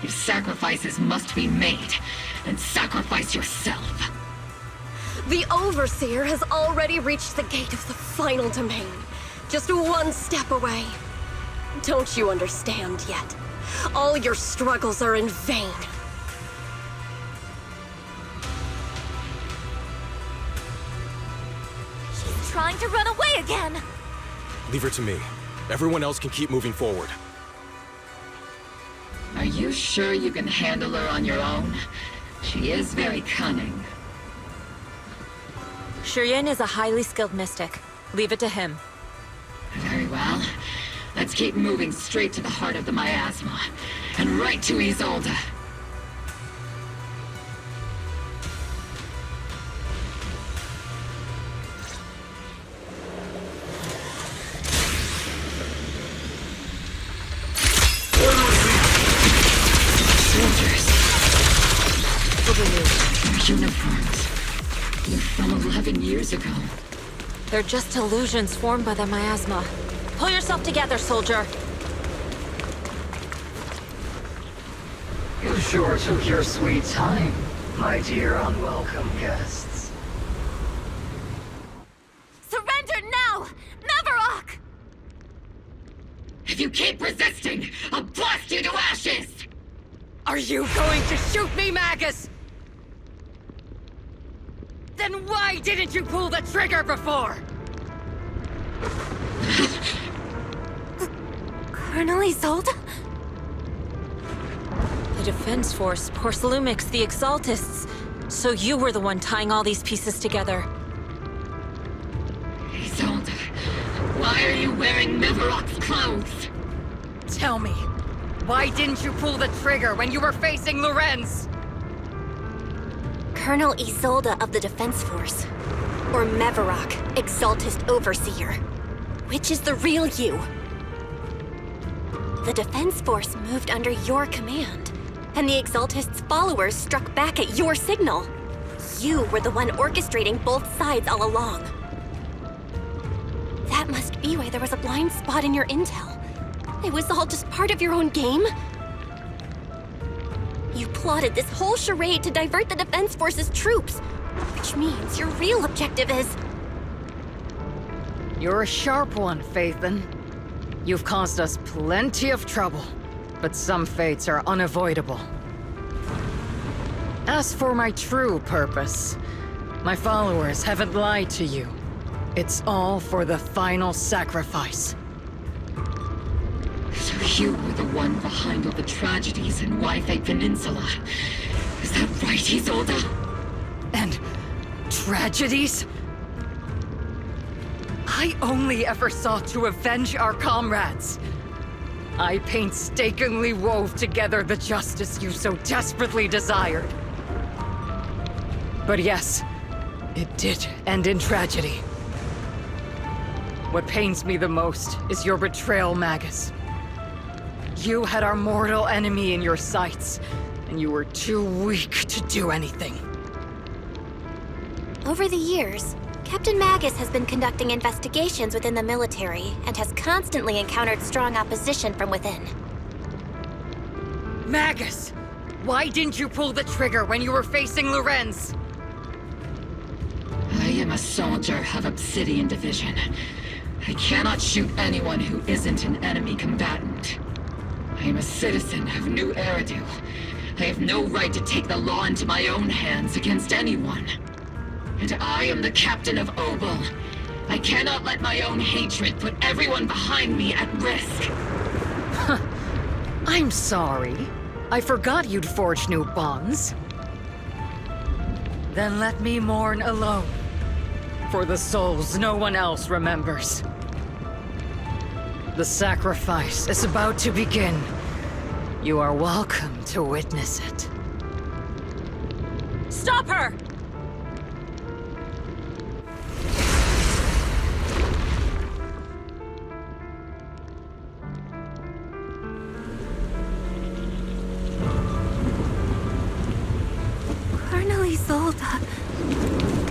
If sacrifices must be made, then sacrifice yourself. The Overseer has already reached the gate of the final domain, just one step away. Don't you understand yet? All your struggles are in vain. She's trying to run away again! Leave her to me. Everyone else can keep moving forward. Are you sure you can handle her on your own? She is very cunning. Shurien is a highly skilled mystic. Leave it to him. Very well. Then Let's keep moving straight to the heart of the miasma, and right to Isolde. Their uniforms. They're from 11 years ago. They're just illusions formed by the miasma. Pull yourself together, soldier. You sure took your sweet time, my dear unwelcome guests. Surrender now! Mavarok! If you keep resisting, I'll blast you to ashes! Are you going to shoot me, Magus? Then why didn't you pull the trigger before? Colonel Isolde? The Defense Force, Porcelumix, the Exaltists. So you were the one tying all these pieces together. Isolde, why are you wearing Mavarok's clothes? Tell me, why didn't you pull the trigger when you were facing Lorenz? Colonel Isolde of the Defense Force. Or Mavarok, Exaltist Overseer. Which is the real you? The Defense Force moved under your command, and the Exaltist's followers struck back at your signal. You were the one orchestrating both sides all along. That must be why there was a blind spot in your intel. It was all just part of your own game? You plotted this whole charade to divert the Defense Force's troops, which means your real objective is... You're a sharp one, Phaethon. You've caused us plenty of trouble, but some fates are unavoidable. As for my true purpose, my followers haven't lied to you. It's all for the final sacrifice. So you were the one behind all the tragedies in Wi-Fi Peninsula. Is that right, Isolde? And tragedies? I only ever sought to avenge our comrades. I painstakingly wove together the justice you so desperately desired. But yes, it did end in tragedy. What pains me the most is your betrayal, Magus. You had our mortal enemy in your sights, and you were too weak to do anything. Over the years, Captain Magus has been conducting investigations within the military and has constantly encountered strong opposition from within. Magus! Why didn't you pull the trigger when you were facing Lorenz? I am a soldier of Obsidian Division. I cannot shoot anyone who isn't an enemy combatant. I am a citizen of New Eridu. I have no right to take the law into my own hands against anyone. And I am the captain of Obel. I cannot let my own hatred put everyone behind me at risk. I'm sorry. I forgot you'd forged new bonds. Then let me mourn alone. For the souls no one else remembers. The sacrifice is about to begin. You are welcome to witness it. Stop her! Colonel Isolde,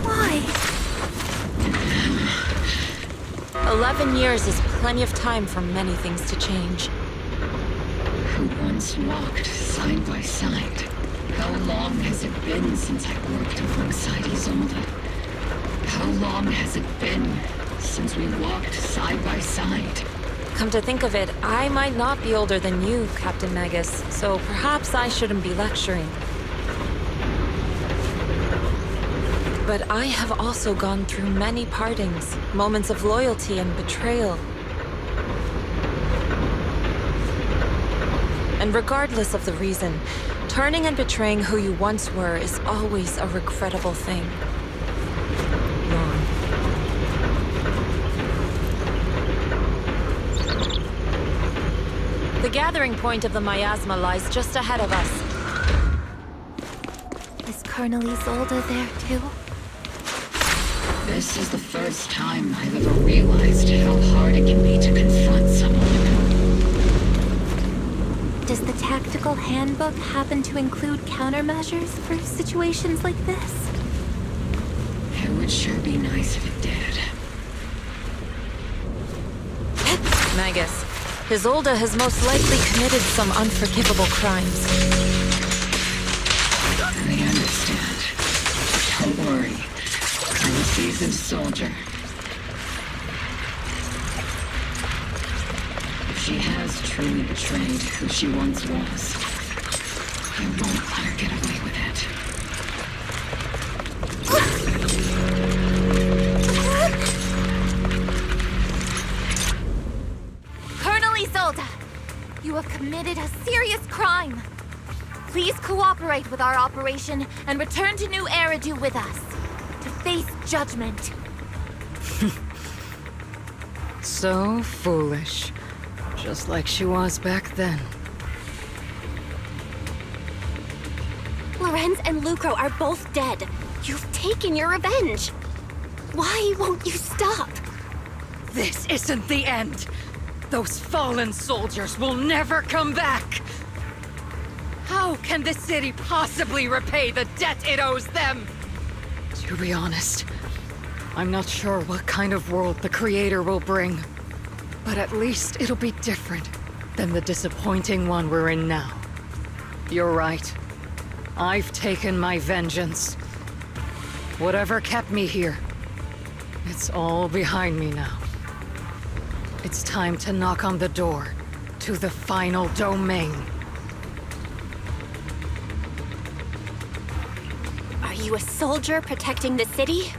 why? 11 years is plenty of time for many things to change. Who once walked side by side? How long has it been since I worked alongside Isolde? How long has it been since we walked side by side? Come to think of it, I might not be older than you, Captain Magus, so perhaps I shouldn't be lecturing. But I have also gone through many partings, moments of loyalty and betrayal. And regardless of the reason, turning and betraying who you once were is always a regrettable thing. The gathering point of the miasma lies just ahead of us. Is Colonel Isolde there too? This is the first time I've ever realized how hard it can be to confront someone. Does the tactical handbook happen to include countermeasures for situations like this? It would sure be nice if it did. Magus, Isolde has most likely committed some unforgivable crimes. I understand. Don't worry. I'm a seasoned soldier. If she has truly betrayed who she once was, I won't let her get away with it. Colonel Isolde, you have committed a serious crime. Please cooperate with our operation and return to New Eridu with us to face judgment. So foolish. Just like she was back then. Lorenz and Lucro are both dead. You've taken your revenge. Why won't you stop? This isn't the end. Those fallen soldiers will never come back. How can the city possibly repay the debt it owes them? To be honest, I'm not sure what kind of world the Creator will bring. But at least it'll be different than the disappointing one we're in now. You're right. I've taken my vengeance. Whatever kept me here, it's all behind me now. It's time to knock on the door to the final domain. Are you a soldier protecting the city?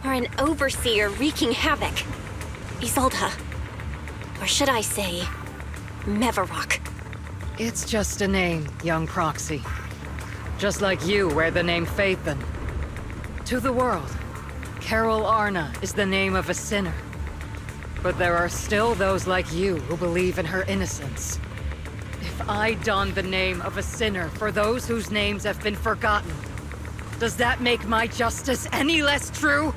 Or an overseer wreaking havoc? Isolde. Or should I say, Mevarok? It's just a name, young proxy. Just like you wear the name Phaethon. To the world, Carol Arna is the name of a sinner. But there are still those like you who believe in her innocence. If I don the name of a sinner for those whose names have been forgotten, does that make my justice any less true?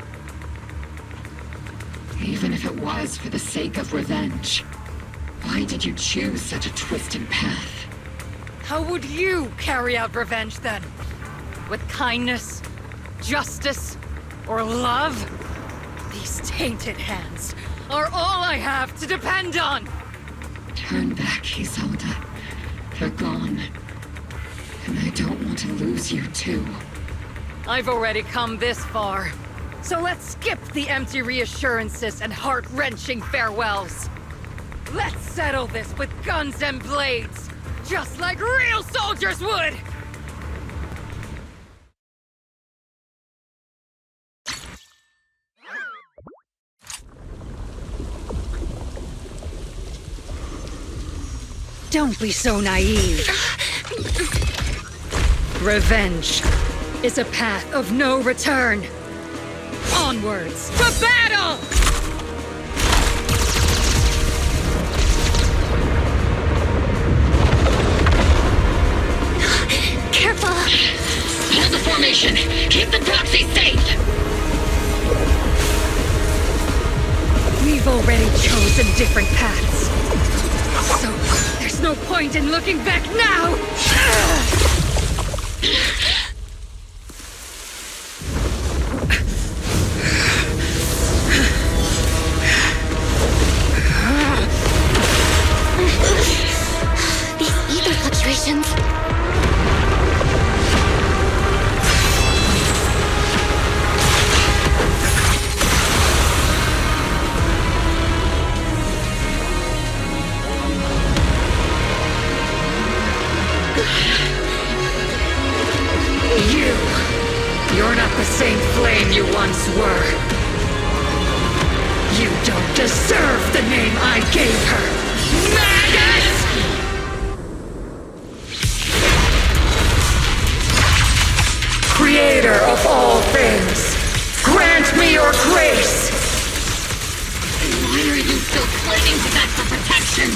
Even if it was for the sake of revenge, why did you choose such a twisted path? How would you carry out revenge then? With kindness, justice, or love? These tainted hands are all I have to depend on! Turn back, Isolde. They're gone. And I don't want to lose you too. I've already come this far. So let's skip the empty reassurances and heart-wrenching farewells. Let's settle this with guns and blades, just like real soldiers would! Don't be so naive. Revenge is a path of no return. Onwards to battle! Careful! Hold the formation! Keep the proxy safe! We've already chosen different paths. So, there's no point in looking back now! These ether fluctuations. You're not the same flame you once were. You don't deserve the name I gave her. Magnus! Creator of all things, grant me your grace! Why are you still clinging to that for protection?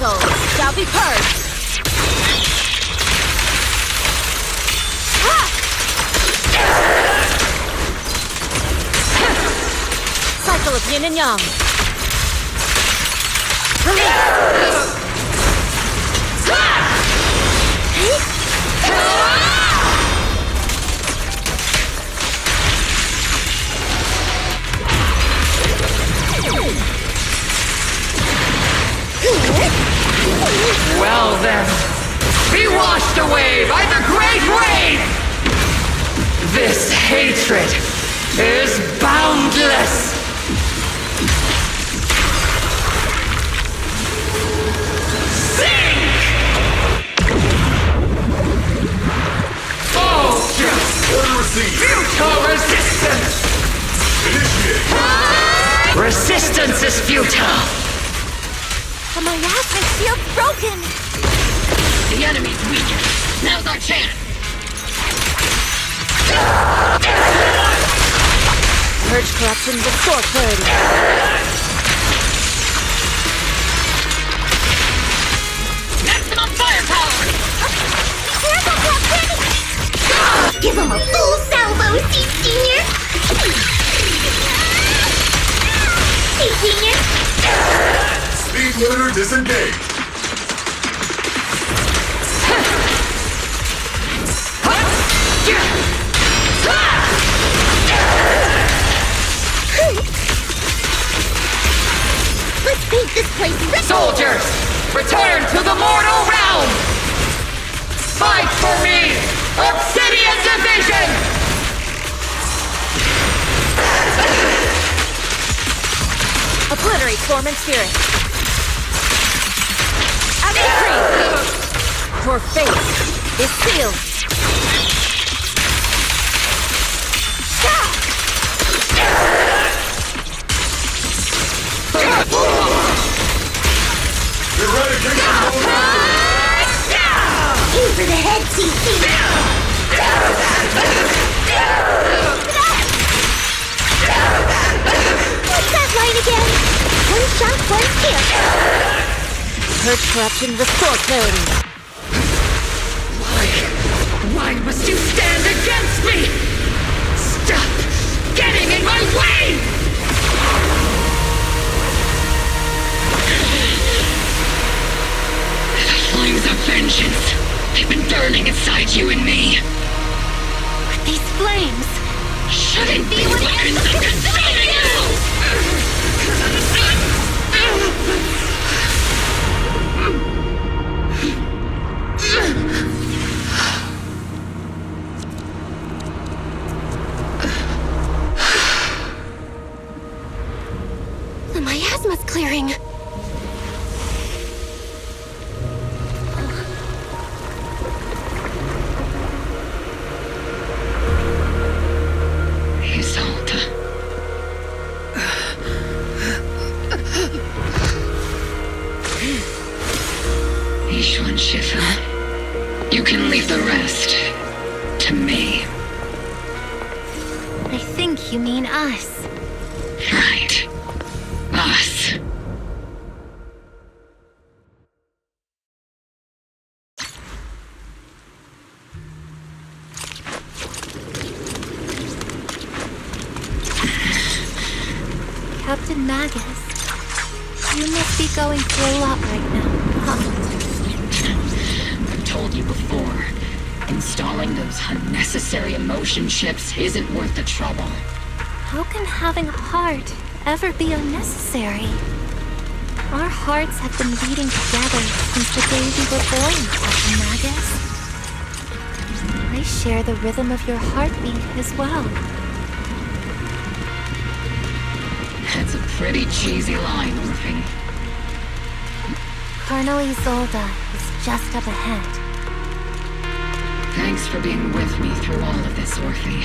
cycle shall be purged. Cycle of yin and yang. Well then, be washed away by the great wave! This hatred is boundless! Sink! Oh, futile resistance! Resistance is futile! My ass, my shield's broken! The enemy's weakened. Now's our chance! Purge corruption, restore clarity. Maximum firepower! Careful, Captain! Give him a full salvo, Senior! Hey, Senior! Speed limiter disengaged. Let's paint this place red! Soldiers, return to the mortal realm! Fight for me! Obsidian Division! Obliterate form and spirit. At decree! Your fate is sealed. Aim for the head, CC! What's that line again? One shot, one kill! Purge corruption, restore clarity. Why must you stand against me? Stop getting in my way! The flames of vengeance. They've been burning inside you and me. But these flames shouldn't be weapons that consume you! The miasma's clearing. Isolde. Ishwan Shifu. You can leave the rest to me. I think you mean us. Right. Us. Captain Magus, you must be going through a lot right now, huh? I've told you before, installing those unnecessary emotion chips isn't worth the trouble. How can having a heart ever be unnecessary? Our hearts have been beating together since the day we were born, Captain Magus. I share the rhythm of your heartbeat as well. That's a pretty cheesy line, Orphe. Colonel Isolde is just up ahead. Thanks for being with me through all of this, Orphe.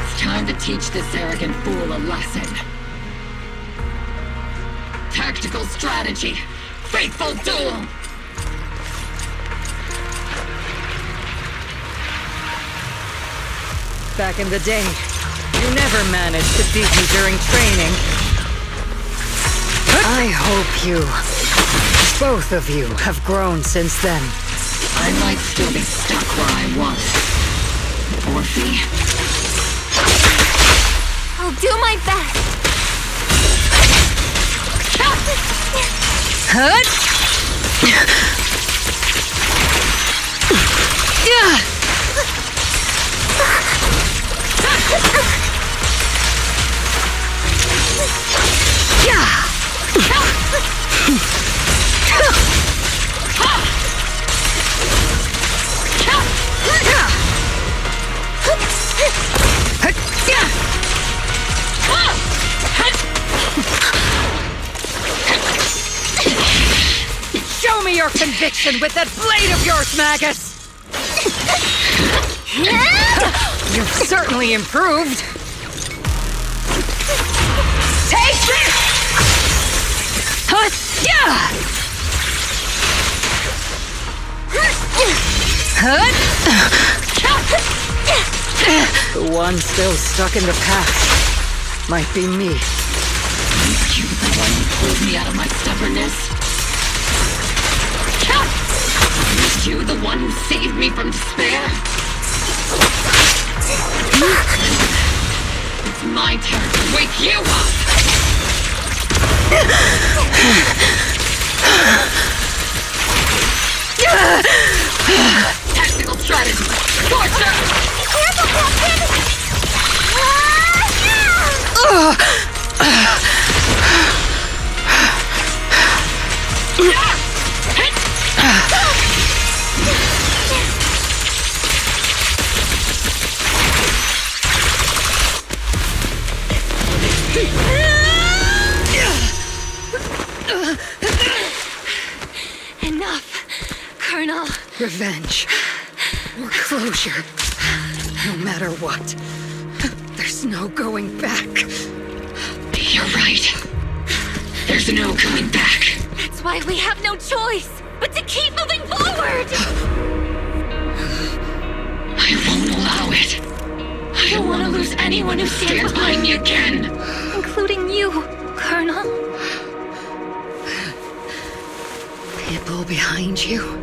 It's time to teach this arrogant fool a lesson. Tactical strategy. Fateful duel. Back in the day, you never managed to beat me during training. you. Both of you have grown since then. I might still be stuck where I was. Orphe? I'll do my best. Show me your conviction with that blade of yours, Magus! You've certainly improved. Take this! The one still stuck in the past might be me. You the one who pulled me out of my stubbornness? Is you the one who saved me from despair? It's my turn to wake you up! Tactical strategy! Torture! Careful, Captain! Enough, Colonel. Revenge. Or closure. No matter what. There's no going back. You're right. There's no going back. That's why we have no choice but to keep moving forward! I won't allow it. I don't want to lose anyone who stands behind me again. Including you, Colonel. People behind you,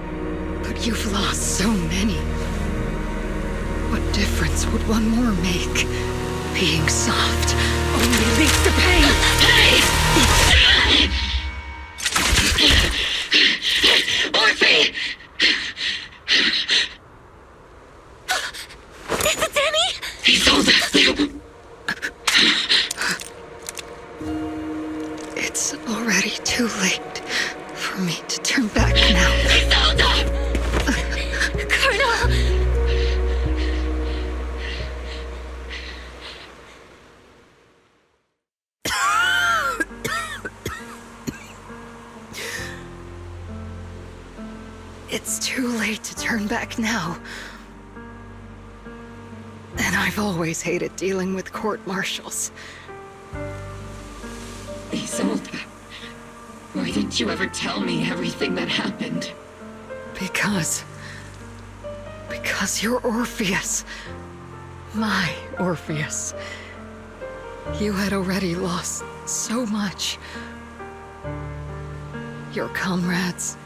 but you've lost so many. What difference would one more make? Being soft only leads to pain. Orphe! Is it Danny? He's all the... It's already too late for me to turn back now. Colonel! It's too late to turn back now. And I've always hated dealing with court-martials. Isolde, why didn't you ever tell me everything that happened? Because you're Orpheus. My Orpheus. You had already lost so much. Your comrades,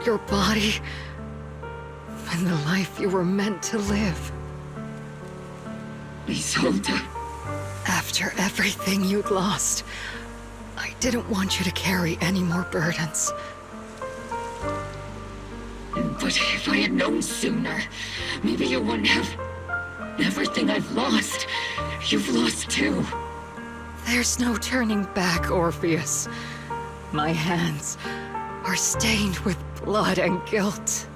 your body, and the life you were meant to live. Isolde. After everything you'd lost, I didn't want you to carry any more burdens. But if I had known sooner, maybe you wouldn't have... Everything I've lost, you've lost too. There's no turning back, Orpheus. My hands are stained with blood and guilt.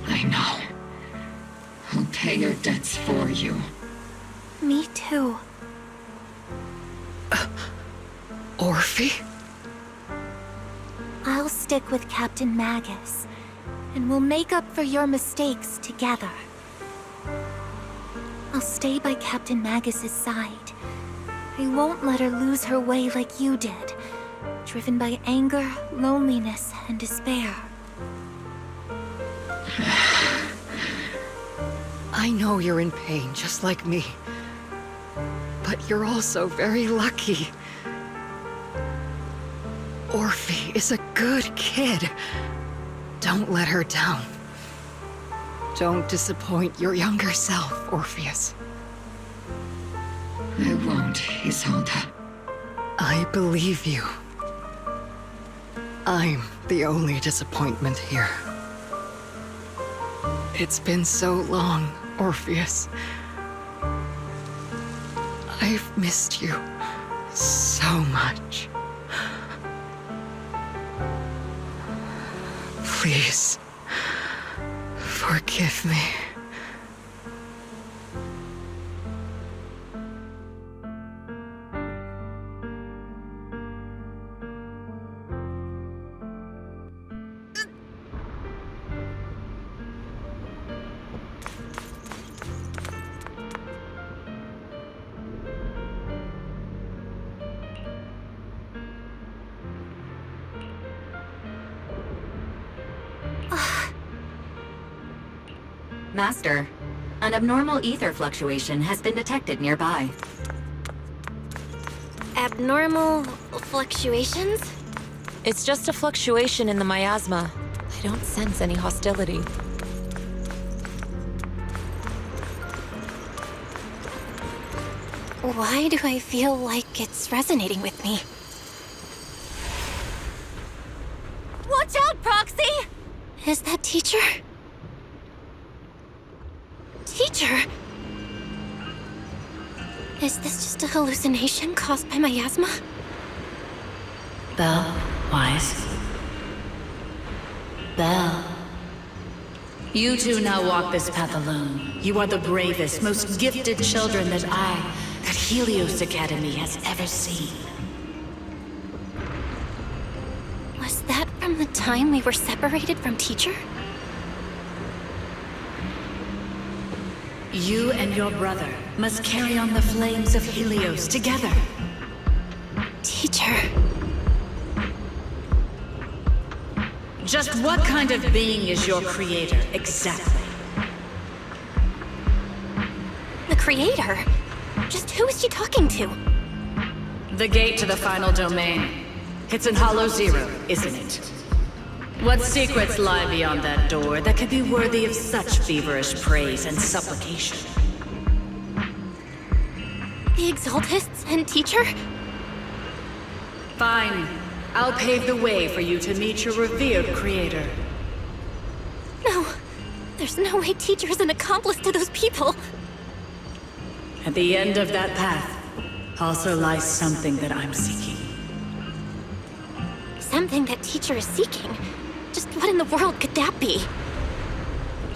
I know. I'll pay your debts for you. Me too. Orphe? I'll stick with Captain Magus, and we'll make up for your mistakes together. I'll stay by Captain Magus's side. I won't let her lose her way like you did, driven by anger, loneliness, and despair. I know you're in pain, just like me. But you're also very lucky. Orphe is a good kid. Don't let her down. Don't disappoint your younger self, Orpheus. I won't, Isolde. I believe you. I'm the only disappointment here. It's been so long, Orpheus. I've missed you so much. Please, forgive me. Master, an abnormal ether fluctuation has been detected nearby. Abnormal fluctuations? It's just a fluctuation in the miasma. I don't sense any hostility. Why do I feel like it's resonating with me? Watch out, Proxy! Is that teacher? Teacher? Is this just a hallucination caused by miasma? Belle, Wise. Belle. You two now walk this path alone. You are the bravest, most gifted children that Helios Academy has ever seen. Was that from the time we were separated from teacher? You and your brother must carry on the flames of Helios together. Teacher. Just what kind of being is your creator, exactly? The creator? Just who is she talking to? The gate to the final domain. It's in Hollow Zero, isn't it? What secrets lie beyond that door that could be worthy of such feverish praise and supplication? The Exaltists and teacher? Fine. I'll pave the way for you to meet your revered creator. No. There's no way teacher is an accomplice to those people. At the end of that path also lies something that I'm seeking. Something that teacher is seeking? Just what in the world could that be?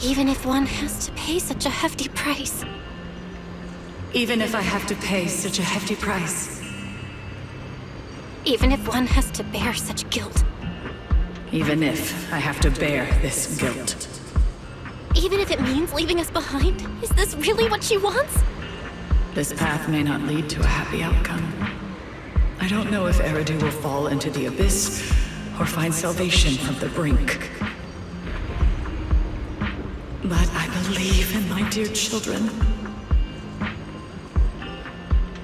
Even if one has to pay such a hefty price. Even if I have to pay such a hefty price. Even if one has to bear such guilt. Even if I have to bear this guilt. Even if it means leaving us behind? Is this really what she wants? This path may not lead to a happy outcome. I don't know if Eridu will fall into the abyss or find salvation from the brink. But I believe in my dear children.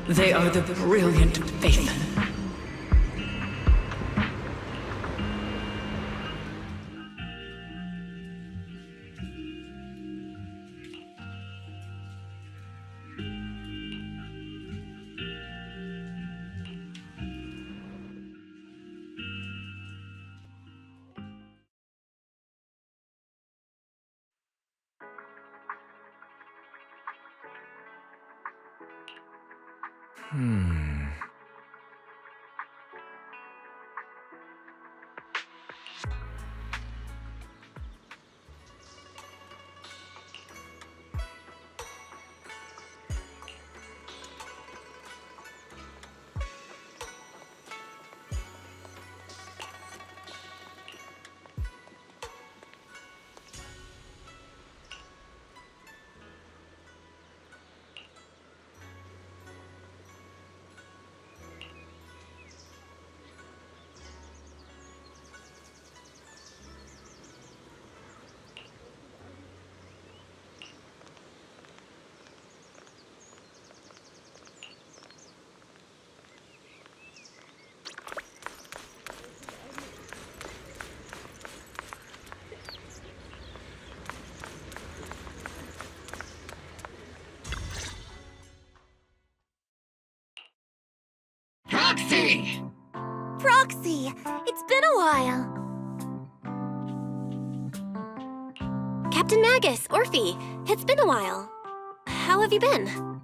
They are the brilliant Phaethon. Proxy! Proxy, it's been a while. Captain Magus, Orphe, it's been a while. How have you been?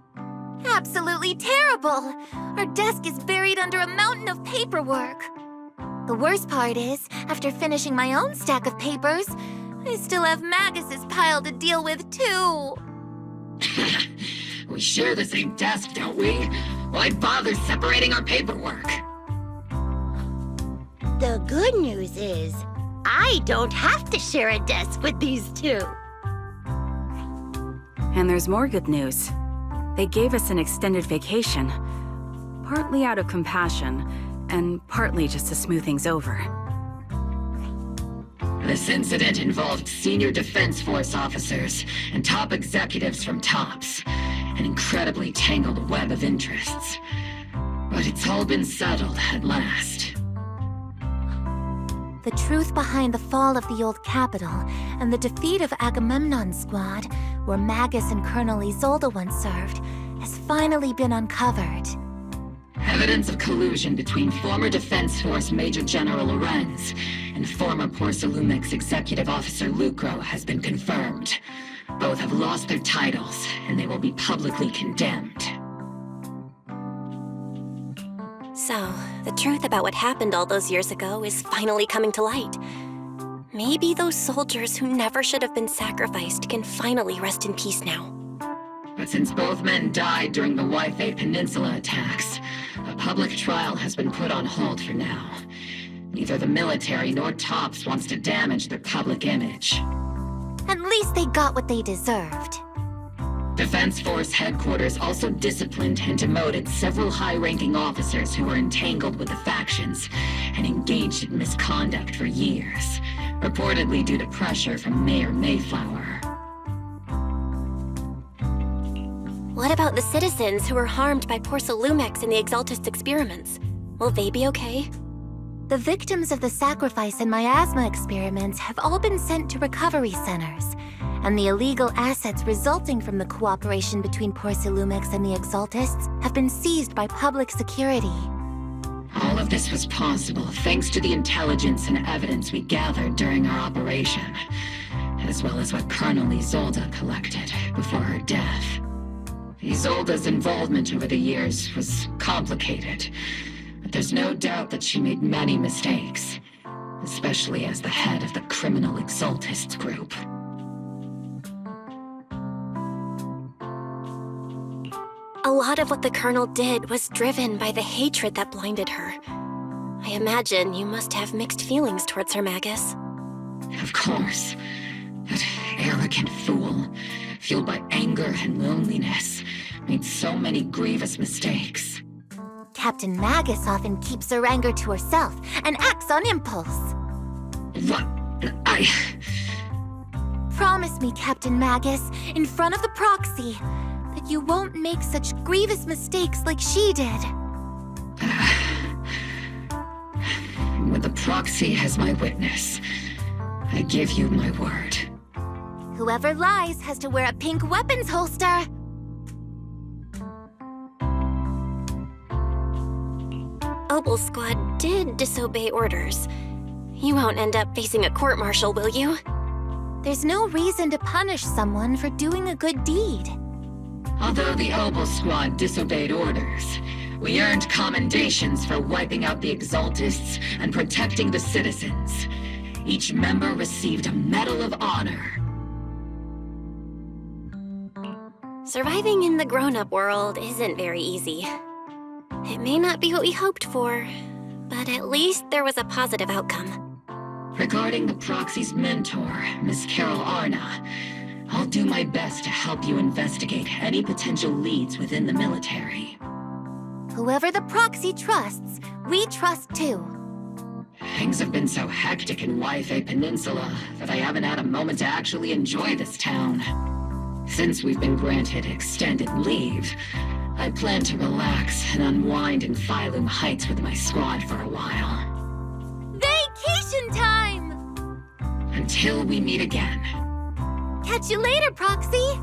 Absolutely terrible. Our desk is buried under a mountain of paperwork. The worst part is, after finishing my own stack of papers, I still have Magus's pile to deal with too. We share the same desk, don't we? Why bother separating our paperwork? The good news is, I don't have to share a desk with these two. And there's more good news. They gave us an extended vacation, partly out of compassion, and partly just to smooth things over. This incident involved senior Defense Force officers and top executives from TOPS, an incredibly tangled web of interests. But it's all been settled at last. The truth behind the fall of the old capital and the defeat of Agamemnon's squad, where Magus and Colonel Isolde once served, has finally been uncovered. Evidence of collusion between former Defense Force Major General Lorenz and former Porcelumix Executive Officer Lucro has been confirmed. Both have lost their titles, and they will be publicly condemned. So, the truth about what happened all those years ago is finally coming to light. Maybe those soldiers who never should have been sacrificed can finally rest in peace now. But since both men died during the Waifei Peninsula attacks, a public trial has been put on hold for now. Neither the military nor TOPS wants to damage their public image. At least they got what they deserved. Defense Force headquarters also disciplined and demoted several high-ranking officers who were entangled with the factions and engaged in misconduct for years, reportedly due to pressure from Mayor Mayflower. What about the citizens who were harmed by Porcelumix and the Exaltist experiments? Will they be okay? The victims of the sacrifice and miasma experiments have all been sent to recovery centers, and the illegal assets resulting from the cooperation between Porcelumix and the Exaltists have been seized by public security. All of this was possible thanks to the intelligence and evidence we gathered during our operation, as well as what Colonel Isolde collected before her death. Isolde's involvement over the years was complicated, but there's no doubt that she made many mistakes, especially as the head of the criminal Exaltists group. A lot of what the Colonel did was driven by the hatred that blinded her. I imagine you must have mixed feelings towards her, Magus. Of course. That arrogant fool, fueled by anger and loneliness, made so many grievous mistakes. Captain Magus often keeps her anger to herself and acts on impulse. What? Promise me, Captain Magus, in front of the proxy, that you won't make such grievous mistakes like she did. With the proxy as my witness, I give you my word. Whoever lies has to wear a pink weapons holster. Obel Squad did disobey orders. You won't end up facing a court-martial, will you? There's no reason to punish someone for doing a good deed. Although the Obel Squad disobeyed orders, we earned commendations for wiping out the Exaltists and protecting the citizens. Each member received a Medal of Honor. Surviving in the grown-up world isn't very easy. It may not be what we hoped for, but at least there was a positive outcome. Regarding the proxy's mentor, Miss Carol Arna, I'll do my best to help you investigate any potential leads within the military. Whoever the proxy trusts, we trust too. Things have been so hectic in Waifei Peninsula that I haven't had a moment to actually enjoy this town. Since we've been granted extended leave, I plan to relax and unwind in Phylum Heights with my squad for a while. Vacation time! Until we meet again. Catch you later, Proxy!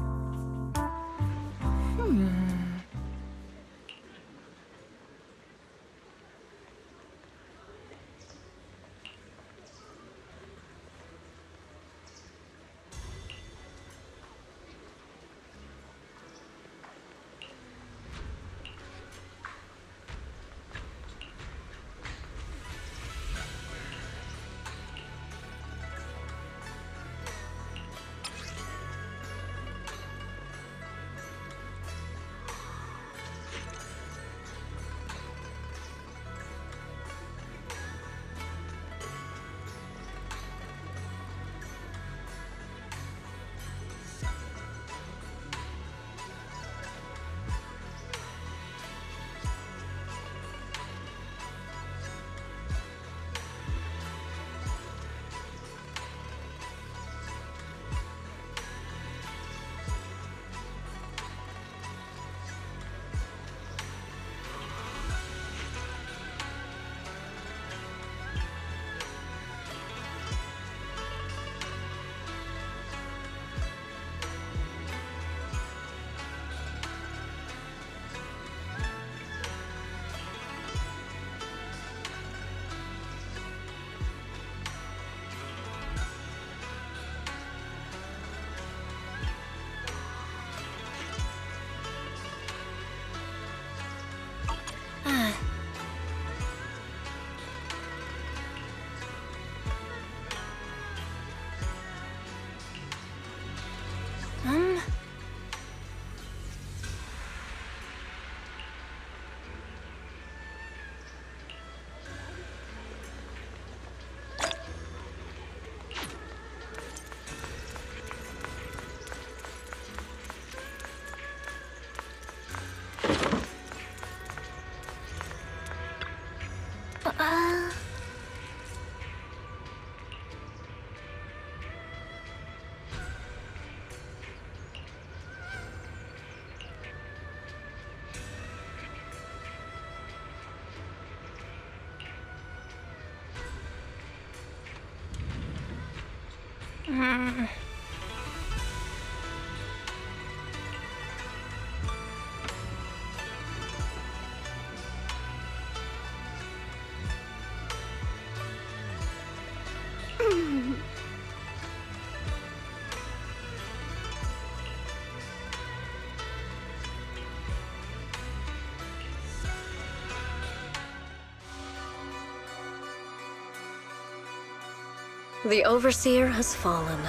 The Overseer has fallen.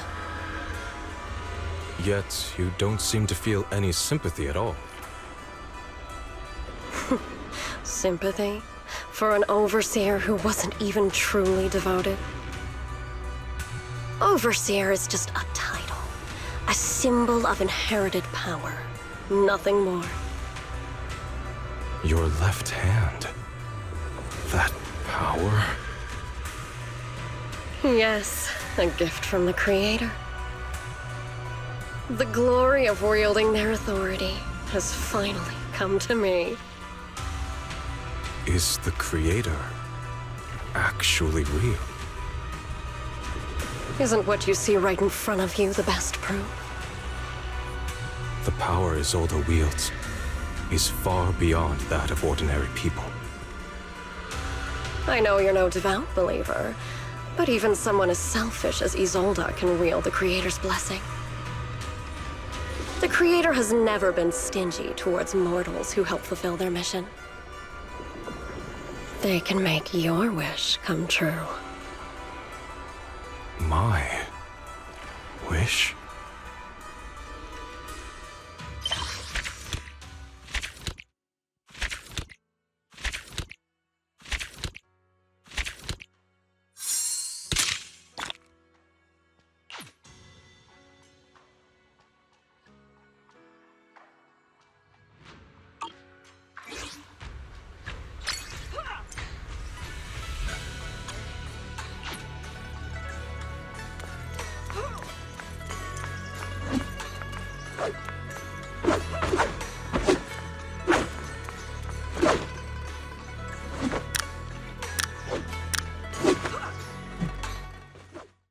Yet, you don't seem to feel any sympathy at all. Sympathy? For an Overseer who wasn't even truly devoted? Overseer is just a title. A symbol of inherited power. Nothing more. Your left hand. That power? Yes, a gift from the Creator. The glory of wielding their authority has finally come to me. Is the Creator actually real? Isn't what you see right in front of you the best proof? The power Isolde wields is far beyond that of ordinary people. I know you're no devout believer, but even someone as selfish as Isolde can wield the Creator's blessing. The Creator has never been stingy towards mortals who help fulfill their mission. They can make your wish come true. My wish?